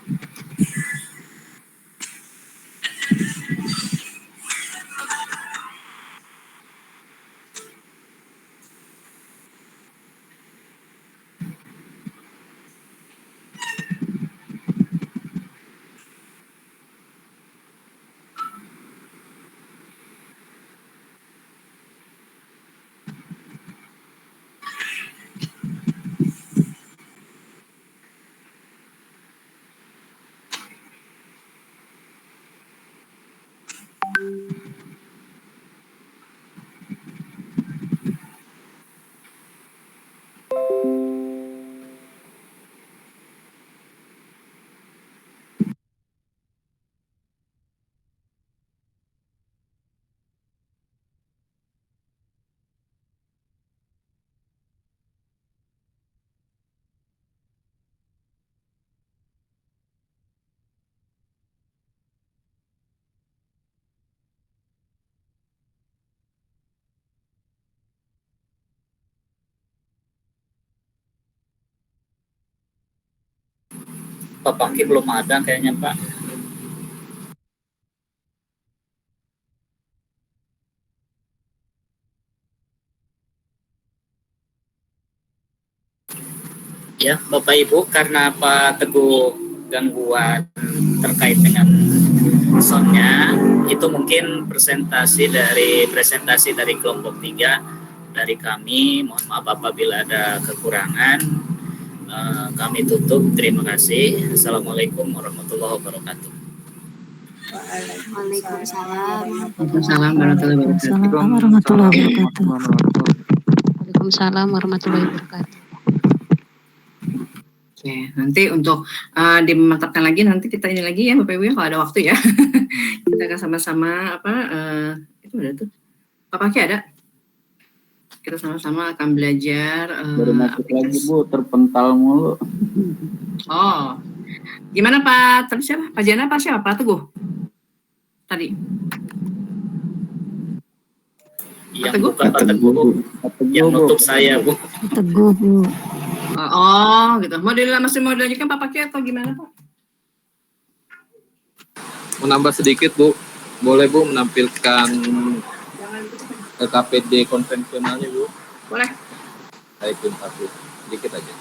Pak Paki belum ada kayaknya Pak. Ya, Bapak Ibu, karena Pak Teguh gangguan terkait dengan soundnya, itu mungkin presentasi dari kelompok 3 dari kami. Mohon maaf apabila ada kekurangan. Kami tutup. Terima kasih. Assalamualaikum warahmatullahi wabarakatuh. Waalaikumsalam. Waalaikumsalam warahmatullahi wabarakatuh. Waalaikumsalam warahmatullahi wabarakatuh. Oke, nanti untuk dimantapkan lagi, nanti kita ini lagi ya Bapak Ibu ya, kalau ada waktu ya. Kita akan sama-sama itu ada tuh. Pak Paki ada? Kita sama-sama akan belajar Baru masuk lagi Bu, terpental mulu. Oh, gimana Pak? Tadi siapa? Pak Jana apa siapa? Pak Teguh? Tadi. Yang bukan Pak Teguh, yang nutup saya Bu. Teguh Bu. Oh, gitu. Masih mau dilanjutkan Pak Paki atau gimana Pak? Menambah sedikit Bu, boleh Bu menampilkan KPD konvensionalnya Bu? Boleh. Baik, terima kasih. Sedikit aja.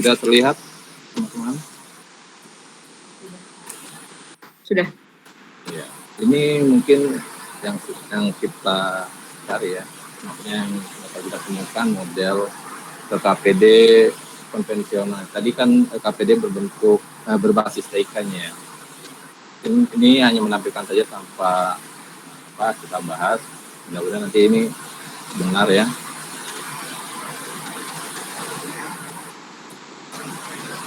Sudah terlihat, teman-teman? Sudah. Ya, ini mungkin yang kita cari ya, maksudnya yang kita temukan model KPD konvensional. Tadi kan KPD berbentuk berbasis TIK-nya. Ini hanya menampilkan saja tanpa kita bahas. Mudah-mudahan nanti ini benar ya.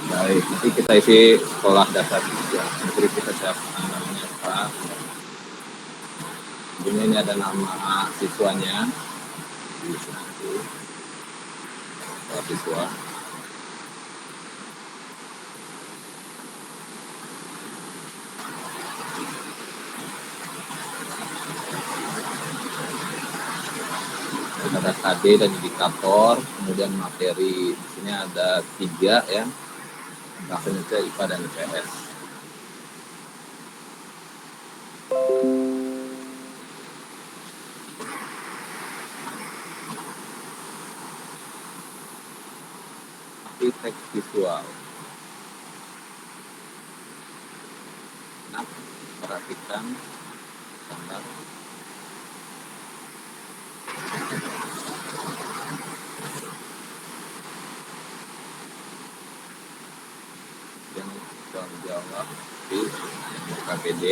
Baik, nanti kita isi sekolah dasar juga. Nanti kita siapkan namanya Pak. Kemudian ini ada nama siswanya. Nanti siswa. Ada KD dan indikator, kemudian materi di sini ada 3 ya. Bahasa Indonesia, IPA dan IPS. seperti teks visual. Nah, perhatikan gambar. Yang jawab di KPD.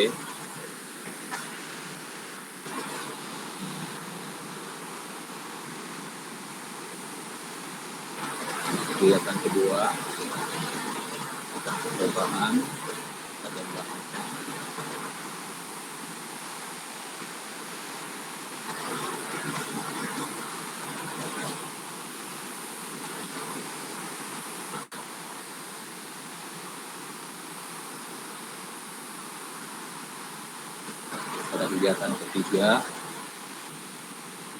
Kegiatan kedua, percobaan pada belakangnya. Pada kegiatan ketiga,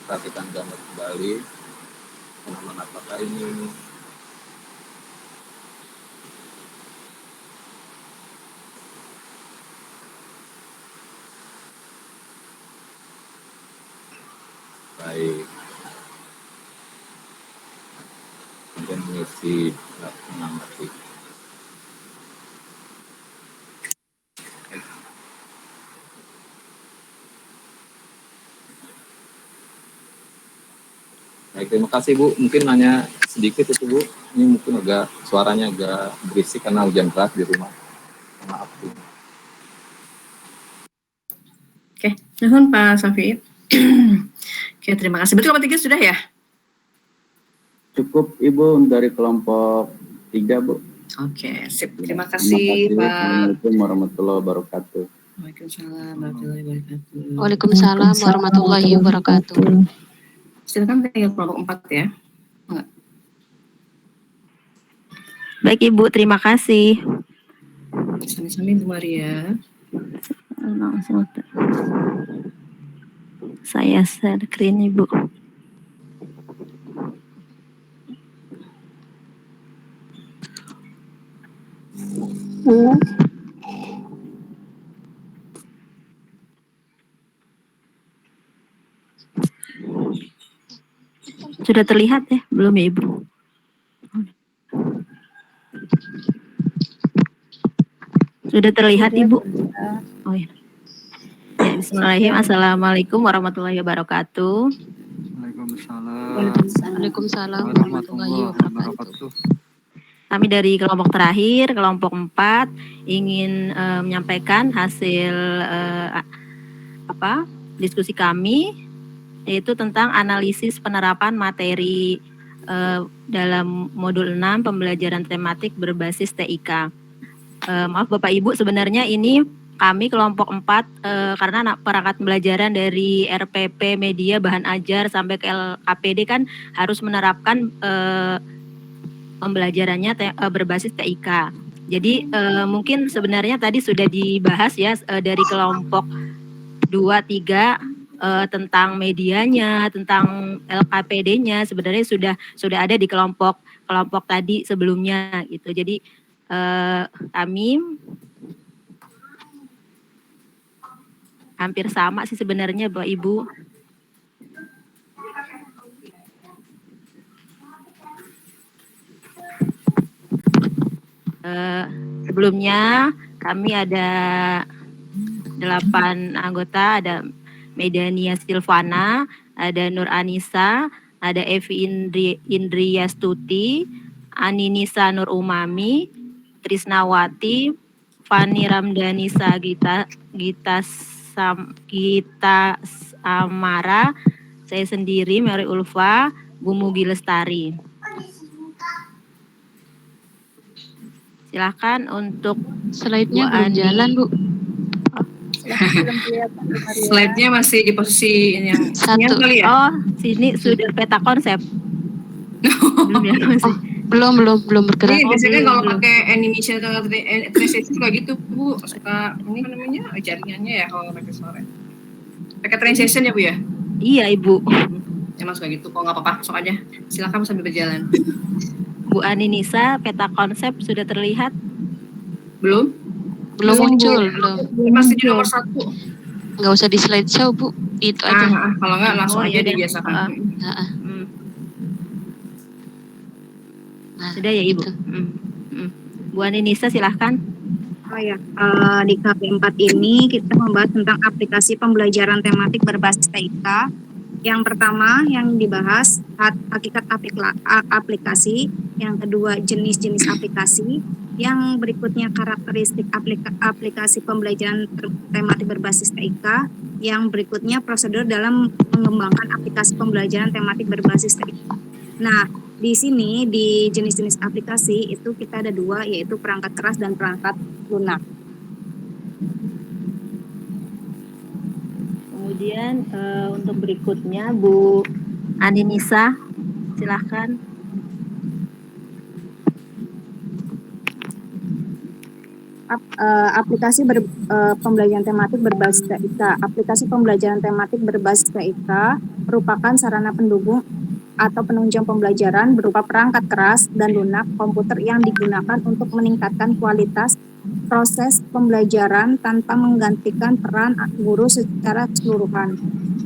perhatikan gambar kembali. Tanaman apakah ini? Baik. Kemudian mengisi mengamati. Baik, terima kasih Bu. Mungkin hanya sedikit itu Bu. Ini mungkin agak suaranya agak berisik karena hujan deras di rumah. Maaf Bu. Oke, nuhun Pak Safi. Oke, terima kasih. Betul kelompok 3 sudah ya? Cukup Ibu dari kelompok 3 Bu. Oke, sip. Terima Terima kasih kasih. Pak. Assalamualaikum warahmatullahi wabarakatuh. Waalaikumsalam warahmatullahi wabarakatuh. Waalaikumsalam warahmatullahi wabarakatuh. Silakan tinggal kelompok 4 ya. Enggak. Baik Ibu, terima kasih. Sami-sami Bu Maria. Langsung. Saya share screen Ibu. Sudah terlihat ya? Belum ya Ibu? Sudah terlihat Ibu? Oh ya. Ya, bismillahirrahmanirrahim. Assalamualaikum warahmatullahi wabarakatuh. Waalaikumsalam warahmatullahi wabarakatuh. Kami dari kelompok terakhir, kelompok 4, ingin menyampaikan hasil diskusi kami, yaitu tentang analisis penerapan materi dalam modul 6 pembelajaran tematik berbasis TIK. Maaf Bapak Ibu, sebenarnya ini kami kelompok 4 karena perangkat pembelajaran dari RPP media bahan ajar sampai ke LKPD kan harus menerapkan pembelajarannya berbasis TIK. Jadi mungkin sebenarnya tadi sudah dibahas ya dari kelompok 2, 3 tentang medianya, tentang LKPD-nya sebenarnya sudah ada di kelompok tadi sebelumnya gitu. Jadi kami hampir sama sih sebenarnya Bapak Ibu. Sebelumnya kami ada 8 anggota, ada Medania Silvana, ada Nur Anissa, ada Evi Indriyastuti, Aninisa Nur Umami, Trisnawati, Fani Ramdanisa Gita Samara, saya sendiri Mary Ulfa, Bu Mugi Lestari. Silakan untuk slide-nya belum jalan Bu. Slide-nya masih di posisi yang satu. Kali ya? Oh, sini sudah peta konsep. Belum ya masih. Belum bergerak. Iya, biasanya kalau pakai animation atau transition kayak gitu Bu, suka ini apa namanya jaringannya ya kalau pakai sore. Pakai transition ya Bu ya? Iya Ibu. Emang suka gitu, kok nggak apa-apa, sok aja. Silakan sambil berjalan. Bu Aninisa, peta konsep sudah terlihat? Belum muncul, belum. Masih di nomor 1. Nggak usah di slideshow Bu, itu aja. Kalau nggak langsung aja dibiasakan. Sudah ya Ibu. Bu Aninisa silahkan. Oh ya, di KB4 ini kita membahas tentang aplikasi pembelajaran tematik berbasis TIK. Yang pertama yang dibahas hakikat aplikasi, yang kedua jenis-jenis aplikasi, yang berikutnya karakteristik aplikasi pembelajaran tematik berbasis TIK, yang berikutnya prosedur dalam mengembangkan aplikasi pembelajaran tematik berbasis TIK. Nah, di sini di jenis-jenis aplikasi itu kita ada dua, yaitu perangkat keras dan perangkat lunak. Kemudian untuk berikutnya Bu Aninisa, silahkan. Aplikasi pembelajaran tematik berbasis TIK. Aplikasi pembelajaran tematik berbasis TIK merupakan sarana pendukung atau penunjang pembelajaran berupa perangkat keras dan lunak komputer yang digunakan untuk meningkatkan kualitas proses pembelajaran tanpa menggantikan peran guru secara keseluruhan.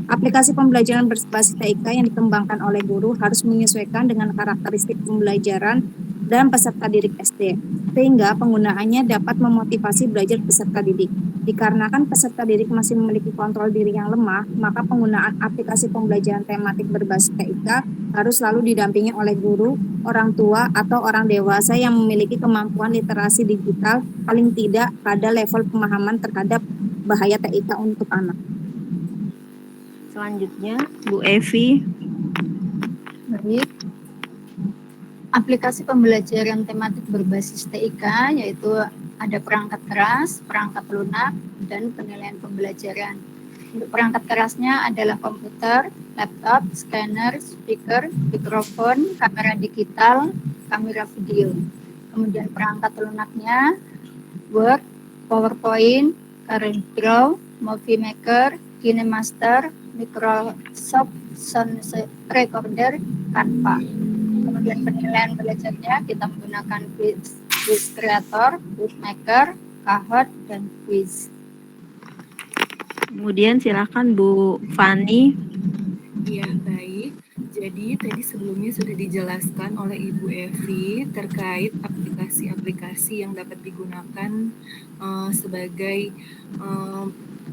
Aplikasi pembelajaran berbasis TIK yang dikembangkan oleh guru harus menyesuaikan dengan karakteristik pembelajaran dan peserta didik SD, sehingga penggunaannya dapat memotivasi belajar peserta didik. Dikarenakan peserta didik masih memiliki kontrol diri yang lemah, maka penggunaan aplikasi pembelajaran tematik berbasis TIK harus selalu didampingi oleh guru, orang tua, atau orang dewasa yang memiliki kemampuan literasi digital paling tidak pada level pemahaman terhadap bahaya TIK untuk anak. Selanjutnya Bu Evi. Baik. Aplikasi pembelajaran tematik berbasis TIK yaitu ada perangkat keras, perangkat lunak, dan penilaian pembelajaran. Untuk perangkat kerasnya adalah komputer, laptop, scanner, speaker, mikrofon, kamera digital, kamera video. Kemudian perangkat lunaknya Word, PowerPoint, CorelDRAW, Movie Maker, KineMaster, Microsoft Sound Recorder, Canva. Kemudian penilaian belajarnya kita menggunakan quiz creator, quiz maker, Kahoot, dan quiz. Kemudian silakan Bu Fani. Ya, baik. Jadi tadi sebelumnya sudah dijelaskan oleh Ibu Evi terkait aplikasi-aplikasi yang dapat digunakan sebagai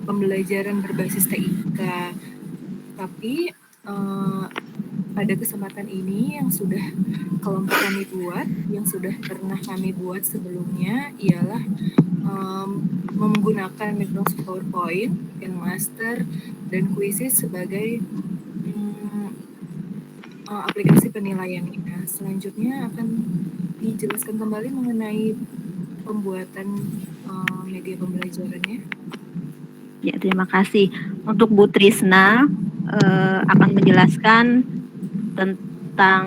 pembelajaran berbasis TIK. Tapi pada kesempatan ini yang sudah kelompok kami buat, yang sudah pernah kami buat sebelumnya ialah menggunakan Microsoft PowerPoint, KineMaster, dan Quizzes sebagai aplikasi penilaian kita. Selanjutnya akan dijelaskan kembali mengenai pembuatan media pembelajarannya. Ya, terima kasih. Untuk Bu Trisna akan menjelaskan tentang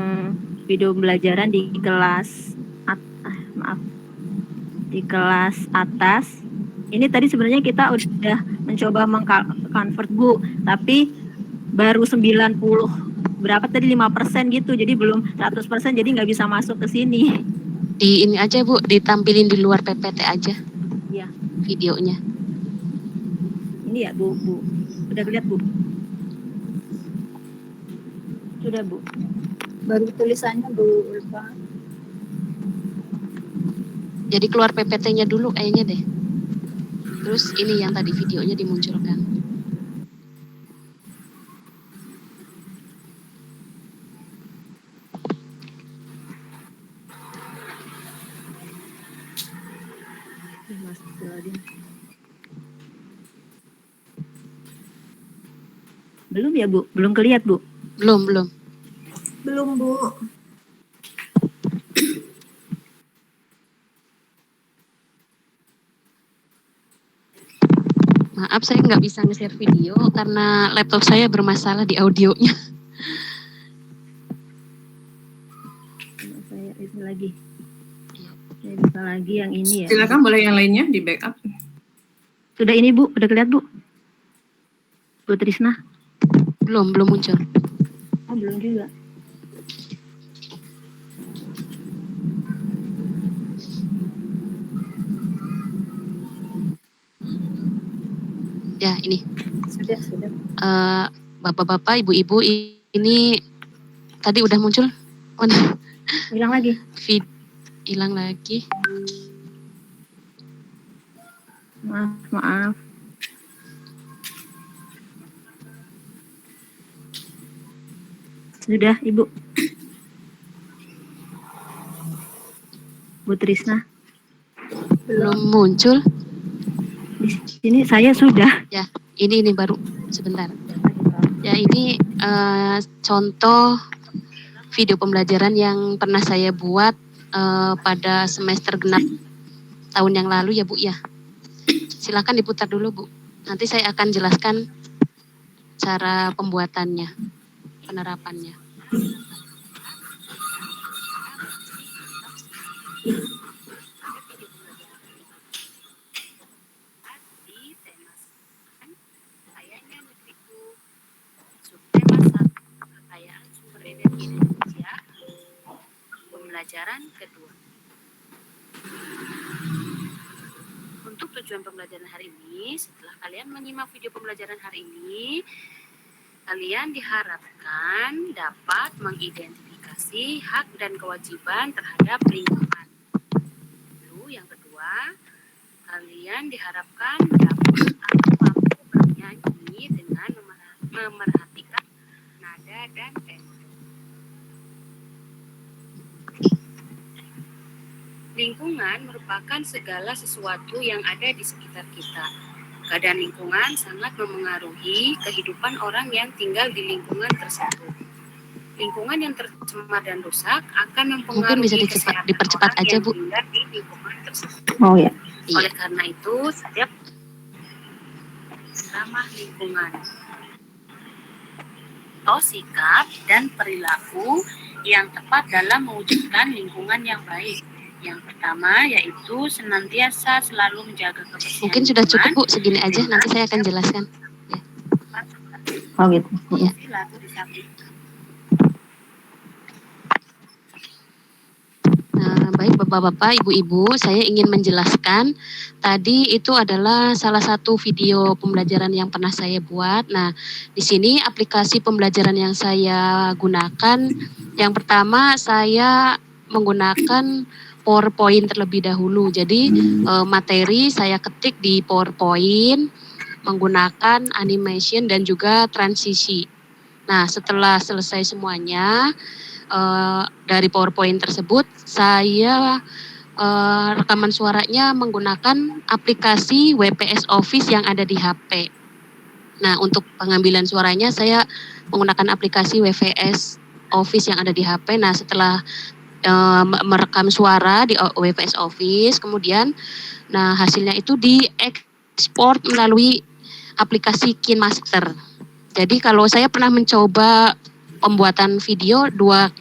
video pembelajaran di kelas di kelas atas. Ini tadi sebenarnya kita udah mencoba meng-convert Bu, tapi baru 90 berapa tadi 5% gitu, jadi belum 100%, jadi nggak bisa masuk ke sini. Di ini aja Bu, ditampilin di luar PPT aja. Iya. Videonya. Ini ya Bu. Udah lihat Bu? Sudah Bu. Baru tulisannya Bu Ulfa. Jadi keluar PPT-nya dulu kayaknya deh. Terus ini yang tadi videonya dimunculkan. Belum ya Bu? Belum kelihat Bu? Belum. Belum Bu. Maaf saya nggak bisa nge-share video karena laptop saya bermasalah di audionya. Saya itu lagi. Saya buka lagi yang ini ya. Silakan boleh yang lainnya di backup. Sudah ini Bu, udah kelihatan Bu? Bu Trisna? Belum muncul. Oh, belum juga. Ya, ini. Sudah. Bapak-bapak, ibu-ibu, ini tadi udah muncul? Mana? Hilang lagi. Hilang lagi. Maaf. Sudah, Ibu. Bu Trisna. Belum muncul. Di sini saya sudah. Ya, ini baru sebentar. Ya, ini contoh video pembelajaran yang pernah saya buat pada semester genap tahun yang lalu ya Bu ya. Silakan diputar dulu Bu. Nanti saya akan jelaskan cara pembuatannya, penerapannya. Pembelajaran kedua. Untuk tujuan pembelajaran hari ini, setelah kalian menyimak video pembelajaran hari ini, kalian diharapkan dapat mengidentifikasi hak dan kewajiban terhadap lingkungan. Lalu yang kedua, kalian diharapkan dapat mampu bernyanyi dengan memerhatikan nada dan tempo. Lingkungan merupakan segala sesuatu yang ada di sekitar kita. Keadaan lingkungan sangat memengaruhi kehidupan orang yang tinggal di lingkungan tersebut. Lingkungan yang tercemar dan rusak akan mempengaruhi kesehatan dipercepat orang aja, yang Bu. tinggal di lingkungan tersebut. Oh ya. Oleh karena itu, setiap ramah lingkungan, sikap dan perilaku yang tepat dalam mewujudkan lingkungan yang baik. Yang pertama yaitu senantiasa selalu menjaga kebersihan. Mungkin sudah cukup Bu, segini aja. Nanti saya akan jelaskan. Oh gitu. Ya. Nah, baik Bapak-bapak, Ibu-ibu, saya ingin menjelaskan tadi itu adalah salah satu video pembelajaran yang pernah saya buat. Nah, di sini aplikasi pembelajaran yang saya gunakan, yang pertama saya menggunakan PowerPoint terlebih dahulu. Jadi materi saya ketik di PowerPoint menggunakan animation dan juga transisi. Nah, setelah selesai semuanya dari PowerPoint tersebut, saya rekaman suaranya menggunakan aplikasi WPS Office yang ada di HP. Nah, untuk pengambilan suaranya saya menggunakan aplikasi WPS Office yang ada di HP. Nah, setelah merekam suara di WPS Office, kemudian hasilnya itu diekspor melalui aplikasi KineMaster. Jadi kalau saya pernah mencoba pembuatan video dua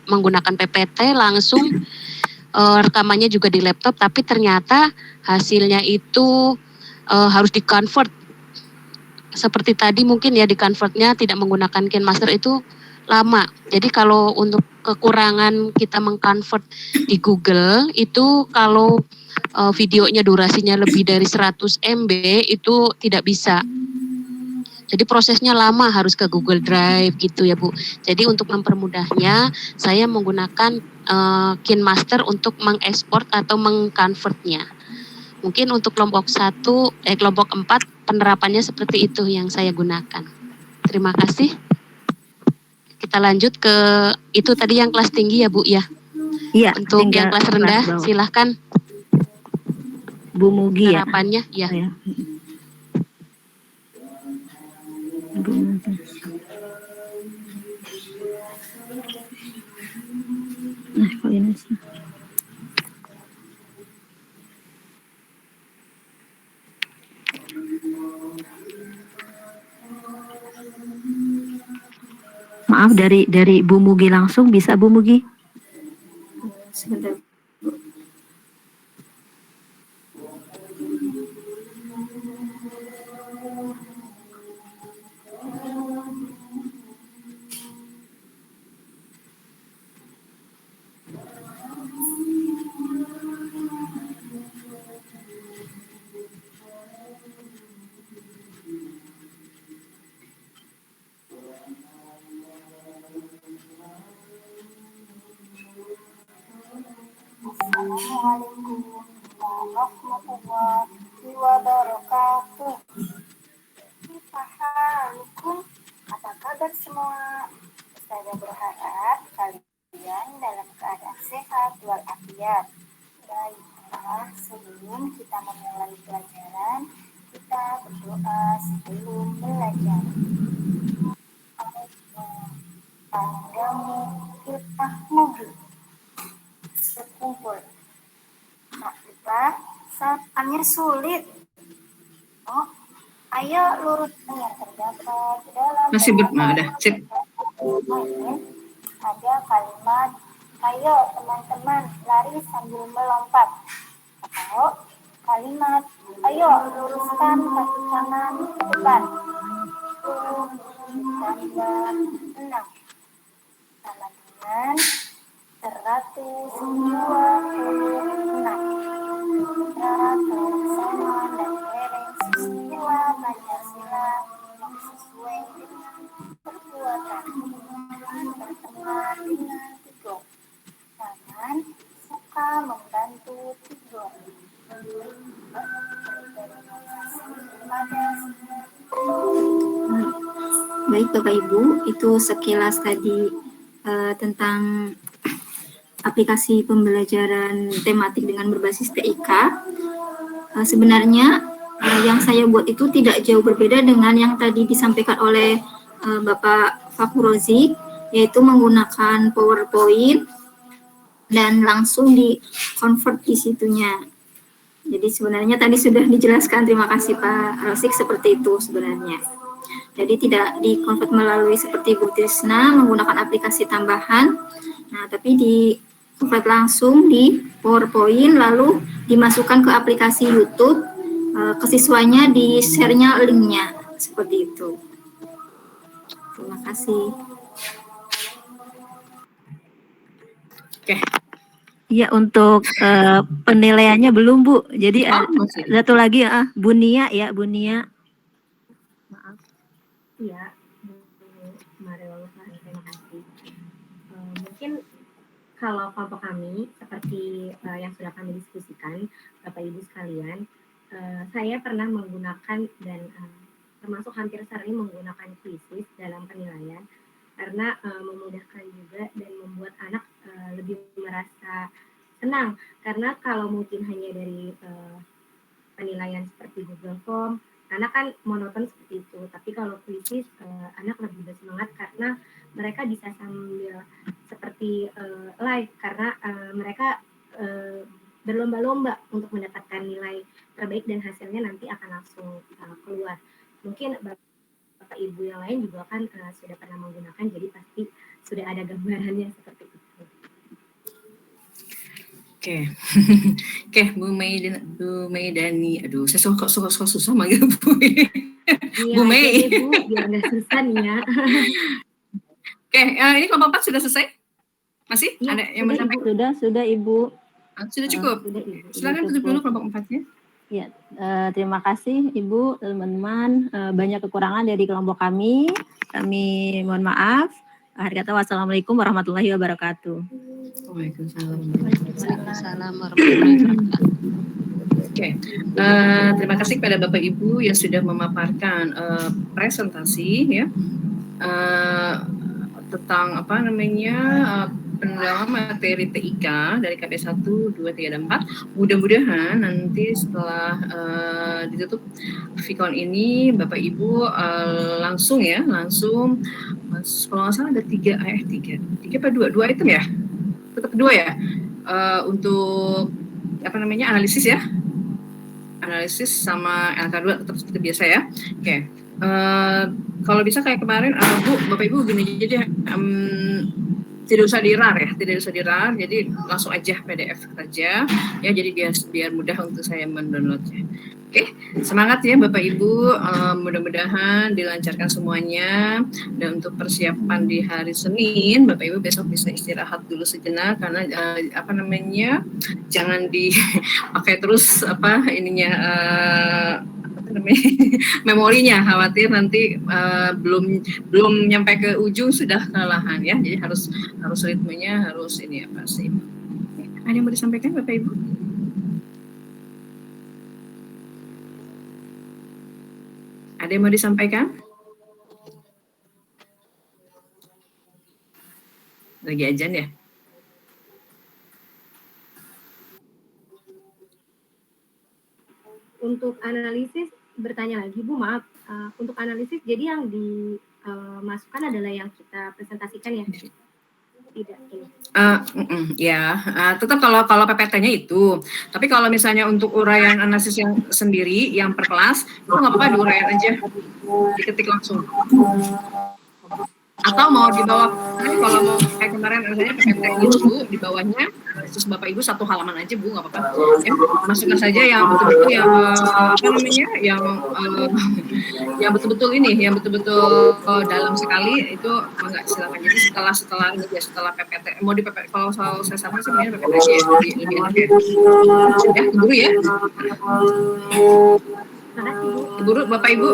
menggunakan PPT langsung, rekamannya juga di laptop, tapi ternyata hasilnya itu harus di-convert. Seperti tadi mungkin ya, di-convertnya tidak menggunakan KineMaster itu lama. Jadi kalau untuk kekurangan kita meng-convert di Google itu, kalau videonya durasinya lebih dari 100 MB itu tidak bisa. Jadi prosesnya lama, harus ke Google Drive gitu ya Bu. Jadi untuk mempermudahnya, saya menggunakan KineMaster untuk mengekspor atau meng-convertnya. Mungkin untuk kelompok 4 penerapannya seperti itu yang saya gunakan. Terima kasih. Kita lanjut ke itu tadi yang kelas tinggi ya Bu ya. Iya. Untuk yang kelas rendah, silahkan. Bu Mugi ya. Penerapannya ya. Nah, kok ini sih? Maaf, dari Bu Mugi langsung bisa Bu Mugi? Sebentar. kabar semua? Saya berharap kalian dalam keadaan sehat walafiat. Baiklah, sebelum kita memulai pelajaran, kita berdoa sebelum belajar. Panggamu kita mugi berkumpul. Tak lupa saat angin sulit. Oh, ayo lurutkan yang terdapat dalam Masih ada, sip. ada kalimat ayo teman-teman lari sambil melompat atau kalimat ayo luruskan kaki kanan ke depan. Tambah 6 sama dengan 126. Kebersamaan dan dereng sila Pancasila yang sesuai dengan perbuatan, berteman dengan Tigor, jangan suka membantu Tigor. Baik Bapak Ibu, itu sekilas tadi tentang aplikasi pembelajaran tematik dengan berbasis TIK. Sebenarnya yang saya buat itu tidak jauh berbeda dengan yang tadi disampaikan oleh Bapak Fakhur Rozik, yaitu menggunakan PowerPoint dan langsung di-convert di situnya. Jadi sebenarnya tadi sudah dijelaskan, terima kasih Pak Rozik, seperti itu sebenarnya. Jadi tidak di-convert melalui seperti Bu Trisna menggunakan aplikasi tambahan, nah tapi di-convert langsung di PowerPoint lalu dimasukkan ke aplikasi YouTube, ke siswanya di-share-nya linknya, seperti itu. Terima kasih. Oke. Iya, untuk penilaiannya belum Bu. Jadi satu lagi Bu Nia ya, Bu Nia. Maaf. Iya, terima kasih. Mungkin kalau kelompok kami seperti yang sudah kami diskusikan, Bapak Ibu sekalian, saya pernah menggunakan dan termasuk hampir sering menggunakan kuisis dalam penilaian karena memudahkan juga dan membuat anak lebih merasa senang, karena kalau mungkin hanya dari penilaian seperti Google Form, anak kan monoton seperti itu, tapi kalau kuisis anak lebih bersemangat karena mereka bisa sambil seperti live, karena mereka berlomba-lomba untuk mendapatkan nilai terbaik dan hasilnya nanti akan langsung keluar. Mungkin Bapak Ibu yang lain juga kan sudah pernah menggunakan, jadi pasti sudah ada gambarannya seperti itu. Oke, oke, Bu Maidani. Aduh, saya suka susah manggil Bu. Bu Mei. Bu, biar nggak susah nih ya. Oke, ini kelompok 4 sudah selesai? Masih? Ya, ada yang mau sampaikan? Sudah Ibu. Sudah cukup. Silakan tutup dulu kelompok 4-nya. Ya, terima kasih Ibu, teman-teman. Banyak kekurangan dari kelompok kami. Kami mohon maaf. Akhir kata, wassalamualaikum warahmatullahi wabarakatuh. Waalaikumsalam. Waalaikumsalam warahmatullahi wabarakatuh. Oke, terima kasih kepada Bapak Ibu yang sudah memaparkan presentasi ya tentang pendalaman materi TIK dari KB 1, 2, 3, dan 4. Mudah-mudahan nanti setelah ditutup Vicon ini Bapak Ibu langsung kalau nggak salah ada 3 apa 2 item ya, tetap 2 ya, untuk analisis ya, analisis sama LK2 tetap seperti biasa ya. Oke. Kalau bisa kayak kemarin Bu, Bapak Ibu gini aja, tidak usah dirar, jadi langsung aja PDF saja ya, jadi biar mudah untuk saya mendownloadnya. Oke, semangat ya Bapak Ibu, mudah-mudahan dilancarkan semuanya. Dan untuk persiapan di hari Senin, Bapak Ibu besok bisa istirahat dulu sejenak karena jangan dipakai terus memorinya, khawatir nanti belum nyampe ke ujung sudah kelelahan ya. Jadi harus ritmenya harus sih. Ada yang mau disampaikan Bapak Ibu? Ada yang mau disampaikan? Lagi ajan ya? Untuk analisis, bertanya lagi Bu, maaf. Untuk analisis, jadi yang dimasukkan adalah yang kita presentasikan ya? Tidak ini. Tetap kalau PPT-nya itu. Tapi kalau misalnya untuk uraian analisis yang sendiri, yang per kelas, itu nggak apa-apa diuraian aja, diketik langsung. Atau mau di bawah, kalau mau kayak kemarin misalnya PPT itu di bawahnya terus Bapak Ibu satu halaman aja Bu, nggak apa-apa. Ya, masukkan saja yang betul-betul yang yang betul-betul ini, yang betul-betul dalam sekali itu enggak, silakan. Jadi setelah PPT mau di PPT, kalau saya saran sih PPT aja ya, lebih enak ya. Ya, keburu ya. Keburu Bapak Ibu.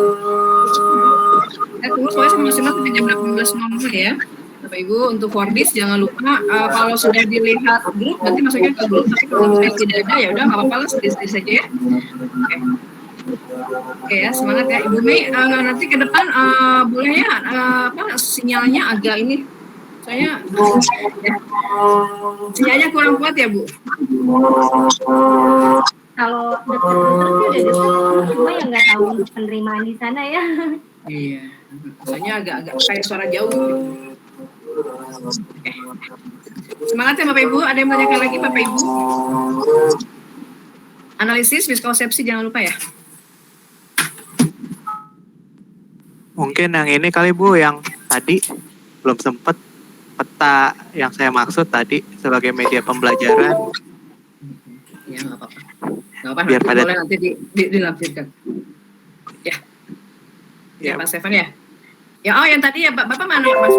Tunggu soalnya maksimal sampai jam 18.00 ya. Bapak Ibu, untuk Fordis jangan lupa kalau sudah dilihat grup berarti masuknya ke grup, tapi kalau misalnya tidak ada ya udah nggak apa-apa lah, sedih-sedih saja ya. Oke ya, semangat ya Ibu Mei. Nanti ke depan boleh ya sinyalnya agak ini. Soalnya sinyalnya kurang kuat ya Bu. Kalau dekat-dekat sih udah dekat, cuma yang nggak tahu untuk penerimaan di sana ya. Iya, soalnya agak kayak suara jauh. Oke. Semangat ya Bapak Ibu. Ada yang mau tanyakan lagi Bapak Ibu? Analisis miskonsepsi jangan lupa ya. Mungkin yang ini kali Bu, yang tadi belum sempat, peta yang saya maksud tadi sebagai media pembelajaran. Ya nggak apa-apa. Nggak apa-apa. Biar pada boleh nanti dilampirkan. Ya. Ya Pak Stefan ya. Ya yang tadi ya Bapak mana Mas?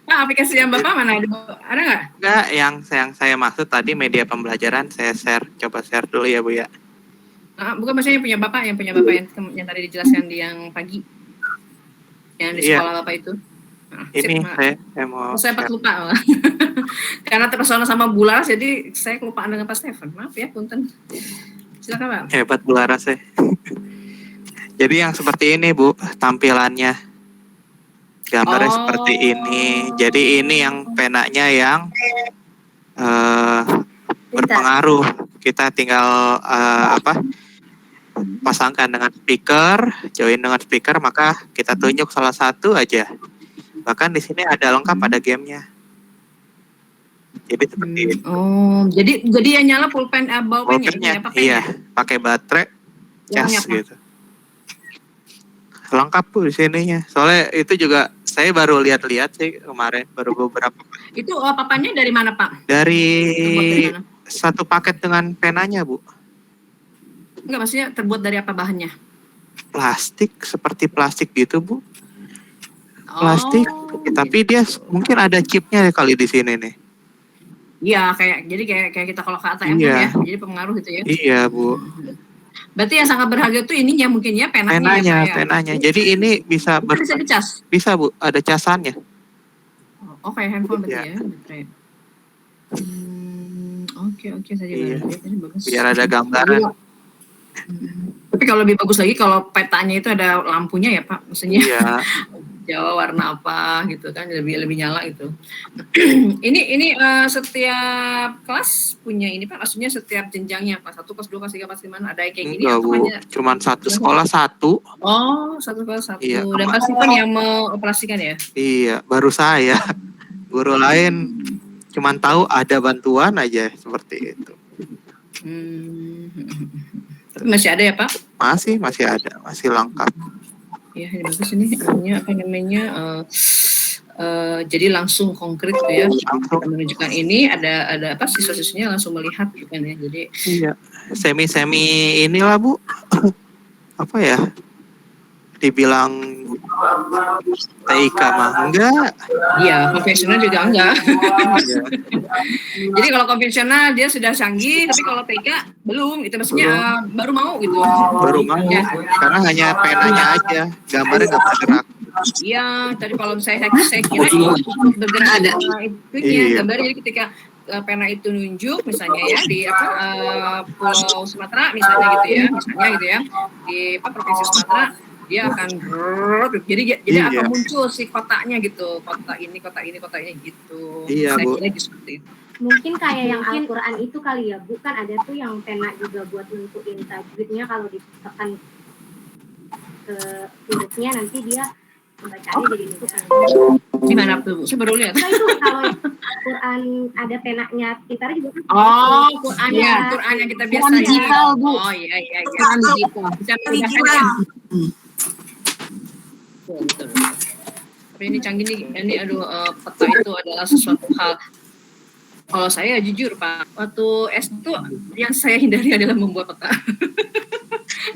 Pak, aplikasi yang Bapak mana? Ada nggak? Enggak, yang saya maksud tadi media pembelajaran saya share. Coba share dulu ya Bu ya. Bukan maksudnya yang punya Bapak yang tadi dijelaskan di yang pagi. Yang di sekolah Bapak itu. Ini saya mau saya lupa karena terpesona sama Bu Laras, jadi saya kelupaan dengan Pak Stefan. Maaf ya, punten. Silakan Pak. Hebat Bu Laras ya. Jadi yang seperti ini Bu tampilannya, gambarnya seperti ini. Jadi ini yang penanya yang berpengaruh. Kita tinggal pasangkan dengan speaker, join dengan speaker, maka kita tunjuk salah satu aja. Bahkan di sini ada lengkap, ada gamenya. Jadi seperti itu. Oh, jadi yang nyala pulpen ballpennya ya, iya, pakai baterai, cas gitu. Lengkap Bu di sininya. Soalnya itu juga saya baru lihat-lihat sih kemarin, baru beberapa. Itu papannya dari mana Pak? Dari satu paket dengan penanya Bu. Enggak, maksudnya terbuat dari apa bahannya? Plastik, seperti plastik gitu Bu. Plastik, tapi dia mungkin ada chipnya kali di sini nih. Iya, kayak kita kalau ke ATM ya, jadi pengaruh gitu ya. Iya Bu. Berarti yang sangat berharga itu ininya mungkin ya, penanya. Penanya. Jadi ini bisa dicas. Bisa Bu, ada casannya. Oh, kayak handphone berarti ya. Oke saja. Iya. Bagus. Biar ada gambaran. Tapi kalau lebih bagus lagi kalau petanya itu ada lampunya ya Pak, maksudnya. Iya. Jawa warna apa gitu kan, lebih nyala gitu. ini setiap kelas punya ini Pak, maksudnya setiap jenjangnya Pak, 1 kelas 2 kelas 3 kelas 5 ada kayak gini. Enggak Bu, cuman satu sekolah satu. Oh, satu sekolah satu. Iya, dan pasti kan yang mengoperasikan ya? Iya, baru saya. Guru lain cuman tahu ada bantuan aja seperti itu. Tapi masih ada ya Pak? Masih ada, masih lengkap. Ya, ini bagus ini jadi langsung konkret tuh ya. Kita menunjukkan ini ada apa siswa-siswanya langsung melihat gitu kan ya. Jadi iya, semi inilah Bu. Apa ya? Dibilang TIK mah enggak. Iya, konvensional juga enggak. Jadi kalau konvensional dia sudah canggih, tapi kalau TIK belum, itu maksudnya baru mau gitu. Baru mau, ya. Karena hanya penanya aja, gambarnya nggak bergerak. Iya, tadi kalau saya kira itu bergerak ada itunya, gambarnya jadi ketika pena itu nunjuk misalnya ya di Pulau Sumatera misalnya gitu ya, di Provinsi Sumatera. dia akan jadi Iya. akan muncul si kotaknya gitu, kota ini gitu. Iya, Saya Bu. kira seperti itu. Mungkin kayak yang Al-Quran itu kali ya, bukan ada tuh yang pena juga buat nentuin tajwidnya, kalau ditekan ke hurufnya nanti dia bacanya jadi nentukan. Gimana tuh? Saya baru lihat. Nah itu kalau Al-Quran ada penanya kita juga kan. Oh, Quran iya, ya. Quran yang kita Quran biasa digital, Bu. Oh iya. Quran digital. Bisa memudahkan ya. Betul. Tapi ini canggih nih, ini peta itu adalah sesuatu hal. Kalau saya jujur Pak, waktu SD itu yang saya hindari adalah membuat peta.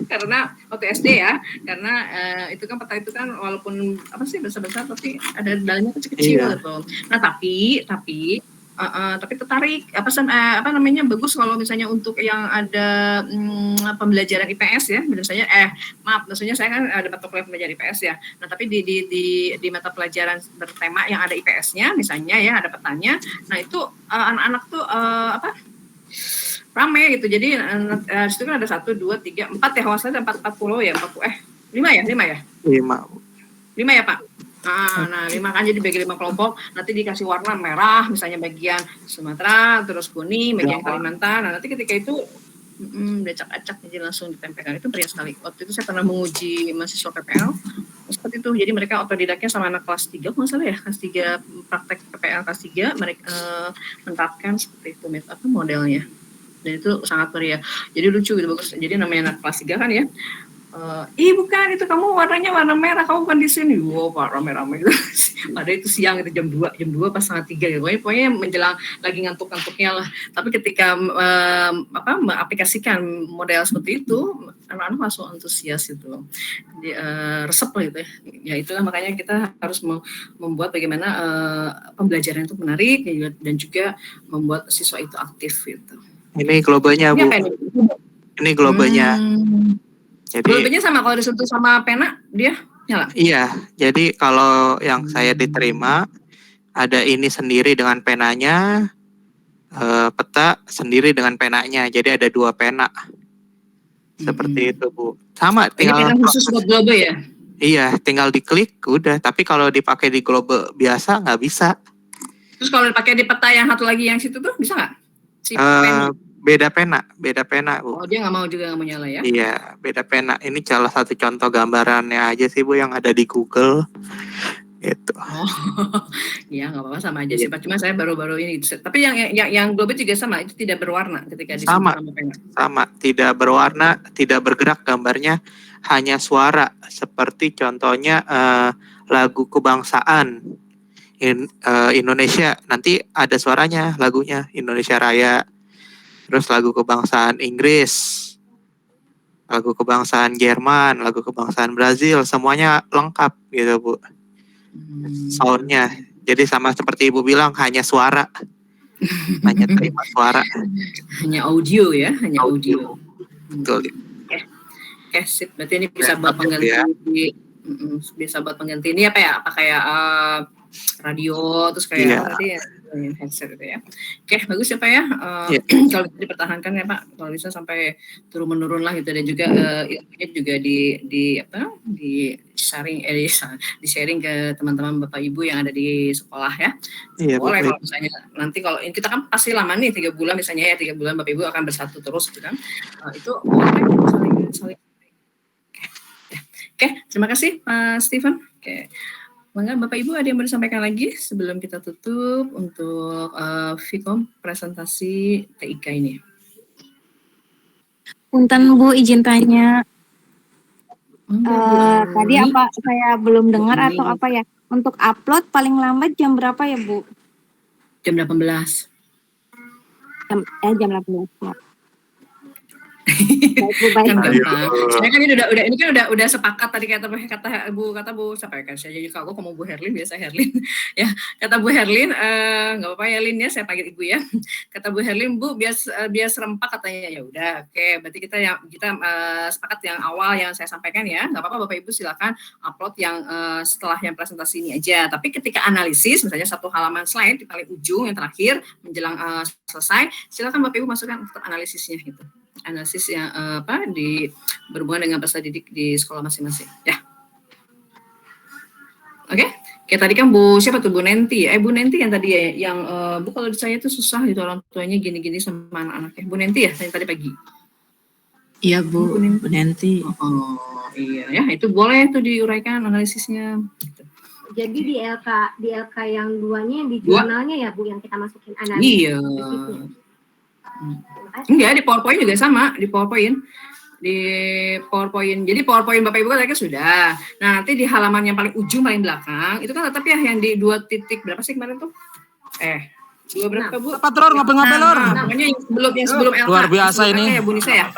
Karena waktu SD ya, karena itu kan peta itu kan walaupun apa sih besar-besar tapi ada dalamnya kecil-kecil Iya. gitu. Nah tapi tertarik apa namanya bagus kalau misalnya untuk yang ada pembelajaran IPS ya, maksudnya saya kan ada mata kuliah pembelajaran IPS ya. Nah tapi di mata pelajaran bertema yang ada IPS-nya misalnya ya ada petanya. Nah itu anak-anak tuh rame gitu. Jadi situ kan ada 1, 2, 3, 4 ya, kalau saya ada 40 ya, 5 ya? 5 ya Pak? Nah 5 kan jadi bagi 5 kelompok, nanti dikasih warna merah misalnya bagian Sumatera, terus kuning bagian Kalimantan. Nah nanti ketika itu acak-acak jadi langsung ditempelkan. Itu meriah sekali. Waktu itu saya pernah menguji mahasiswa PPL seperti itu. Jadi mereka otodidaknya sama anak kelas 3 kalau nggak salah ya, kelas 3 praktek PPL kelas 3 mereka menerapkan seperti itu modelnya. Dan itu sangat meriah. Jadi lucu gitu, bagus. Jadi namanya anak kelas 3 kan ya. Bukan itu kamu warnanya warna merah, kamu bukan di sini. Wow, Pak rame-rame gitu. Padahal itu siang itu jam 2 pas setengah 3 gitu. Pokoknya menjelang lagi ngantuk-ngantuknya lah. Tapi ketika mengaplikasikan model seperti itu, anak-anak langsung antusias itu. Jadi, resep lah gitu ya. Ya itulah makanya kita harus membuat bagaimana pembelajaran itu menarik dan juga membuat siswa itu aktif gitu. Ini globanya, Bu. Ini globanya. Jadi globanya sama kalau disentuh sama pena dia nyala. Iya, jadi kalau yang saya diterima ada ini sendiri dengan penanya, peta sendiri dengan penanya. Jadi ada 2 pena. Seperti itu, Bu. Sama tinggal ini pena khusus buat globe ya? Iya, tinggal diklik udah. Tapi kalau dipakai di globe biasa nggak bisa. Terus kalau dipakai di peta yang satu lagi yang situ tuh bisa nggak? Si pena. Beda pena, Bu. Oh, dia nggak mau nyala ya? Iya, beda pena. Ini salah satu contoh gambarannya aja sih, Bu, yang ada di Google. Gitu. Oh, iya nggak apa-apa sama aja sih. Cuma saya baru-baru ini. Tapi yang globe juga sama, itu tidak berwarna ketika disentuh sama pena. Sama, tidak berwarna, tidak bergerak gambarnya, hanya suara. Seperti contohnya lagu kebangsaan Indonesia, nanti ada suaranya lagunya Indonesia Raya. Terus lagu kebangsaan Inggris, lagu kebangsaan Jerman, lagu kebangsaan Brazil, semuanya lengkap gitu, Bu. Soundnya. Jadi sama seperti Ibu bilang, hanya suara. Hanya terima suara. Hanya audio ya, hanya audio. Betul. Oke, sip. Berarti ini bisa buat pengganti bisa buat pengganti ini apa ya? Apa kayak radio terus kayak tadi ya headset gitu ya. Oke, bagus ya Pak ya. Kalau dipertahankan ya Pak, kalau bisa sampai turun menurun lah gitu, dan juga ilmunya juga di sharing ke teman-teman Bapak Ibu yang ada di sekolah ya. Iya, boleh kalau misalnya nanti kalau kita kan pasti lama nih 3 bulan misalnya ya, 3 bulan Bapak Ibu akan bersatu terus gitu kan. Itu boleh saling. Oke, terima kasih Pak Steven. Oke. Maka Bapak Ibu ada yang mau disampaikan lagi sebelum kita tutup untuk Vkom presentasi TIK ini? Punten Bu, izin tanya. Tadi apa saya belum dengar atau apa ya? Untuk upload paling lambat jam berapa ya Bu? Jam 18. Jam 18 ya. Kan gampang. Saya kan ini udah sepakat tadi kata Bu siapa ya kan saya jadi kalau kamu Bu Herlin biasa Herlin ya, kata Bu Herlin nggak apa-apa ya Lin ya, saya panggil Ibu ya. Kata Bu Herlin, Bu biar serempak katanya. Ya udah, oke, berarti kita sepakat yang awal yang saya sampaikan ya, nggak apa-apa Bapak Ibu silakan upload yang setelah yang presentasi ini aja. Tapi ketika analisis misalnya 1 halaman slide di paling ujung yang terakhir menjelang selesai, silakan Bapak Ibu masukkan untuk analisisnya gitu. Analisis yang berhubungan dengan peserta didik di sekolah masing-masing ya. Oke. Kayak tadi kan siapa tuh Bu Nenti? Bu Nenti yang tadi ya, yang Bu kalau saya tuh susah gitu orang tuanya gini-gini sama anak-anaknya. Bu Nenti ya tadi pagi. Iya Bu Nenti. Oh iya ya, itu boleh tuh diuraikan analisisnya. Jadi di LK yang 2-nya yang di jurnalnya ya Bu yang kita masukin analisis. Iya. Enggak, di PowerPoint juga sama, di PowerPoint. Jadi PowerPoint Bapak Ibu kan tadi sudah. Nah, nanti di halaman yang paling ujung paling belakang itu kan tetap ya yang di 2 titik berapa sih kemarin tuh? 2 berapa Bu? Patrol ngapel-ngapel Lur. Pokoknya yang sebelum LK. Luar biasa ini. Ya Bu Nisa ya.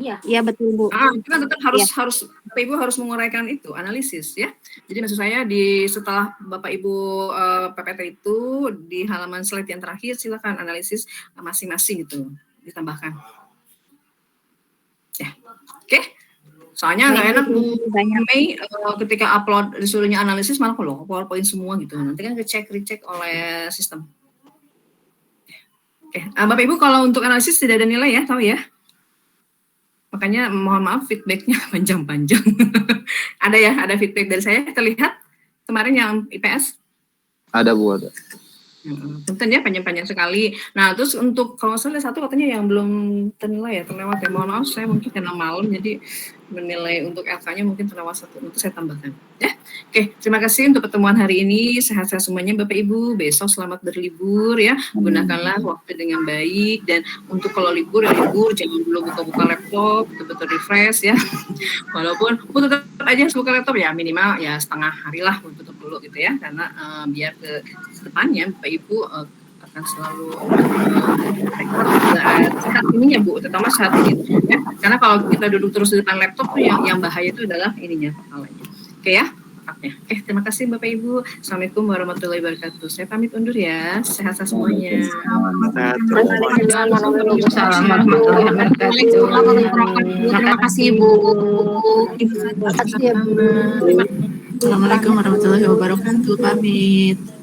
Iya betul Bu. Itu kan tetap harus Bapak Ibu harus menguraikan itu analisis ya. Jadi maksud saya setelah Bapak Ibu PPT itu di halaman slide yang terakhir silakan analisis masing-masing itu ditambahkan. Ya, oke. Soalnya nggak enak Bu Mei ketika upload disuruhnya analisis malah kalau PowerPoint semua gitu. Nanti kan recheck oleh sistem. Oke, Bapak Ibu kalau untuk analisis tidak ada nilai ya, tahu ya. Makanya mohon maaf feedbacknya panjang-panjang. Ada feedback dari saya terlihat kemarin yang IPS. Ada Bu, ada. Punten ya panjang-panjang sekali. Nah terus untuk kalau saya satu katanya yang belum ternilai ya terlewat ya. Mohon maaf saya mungkin karena malam jadi menilai untuk LK-nya mungkin terlewat satu untuk saya tambahkan. Ya, oke. Terima kasih untuk pertemuan hari ini. Sehat-sehat semuanya Bapak Ibu. Besok selamat berlibur ya. Gunakanlah waktu dengan baik dan untuk kalau libur jangan dulu buka-buka laptop, betul-betul refresh ya. Walaupun tetap aja harus buka laptop ya minimal ya setengah hari lah tutup dulu gitu ya karena biar ke depannya Bapak Ibu akan selalu sehat ininya Bu, terutama saat ini ya. Karena kalau kita duduk terus di depan laptop tuh yang bahaya itu adalah ininya kepalanya. Oke ya, otaknya. Terima kasih Bapak Ibu. Assalamualaikum warahmatullahi wabarakatuh. Saya pamit undur ya. Sehat semuanya. Terima kasih Bu. Assalamualaikum warahmatullahi wabarakatuh. Pamit.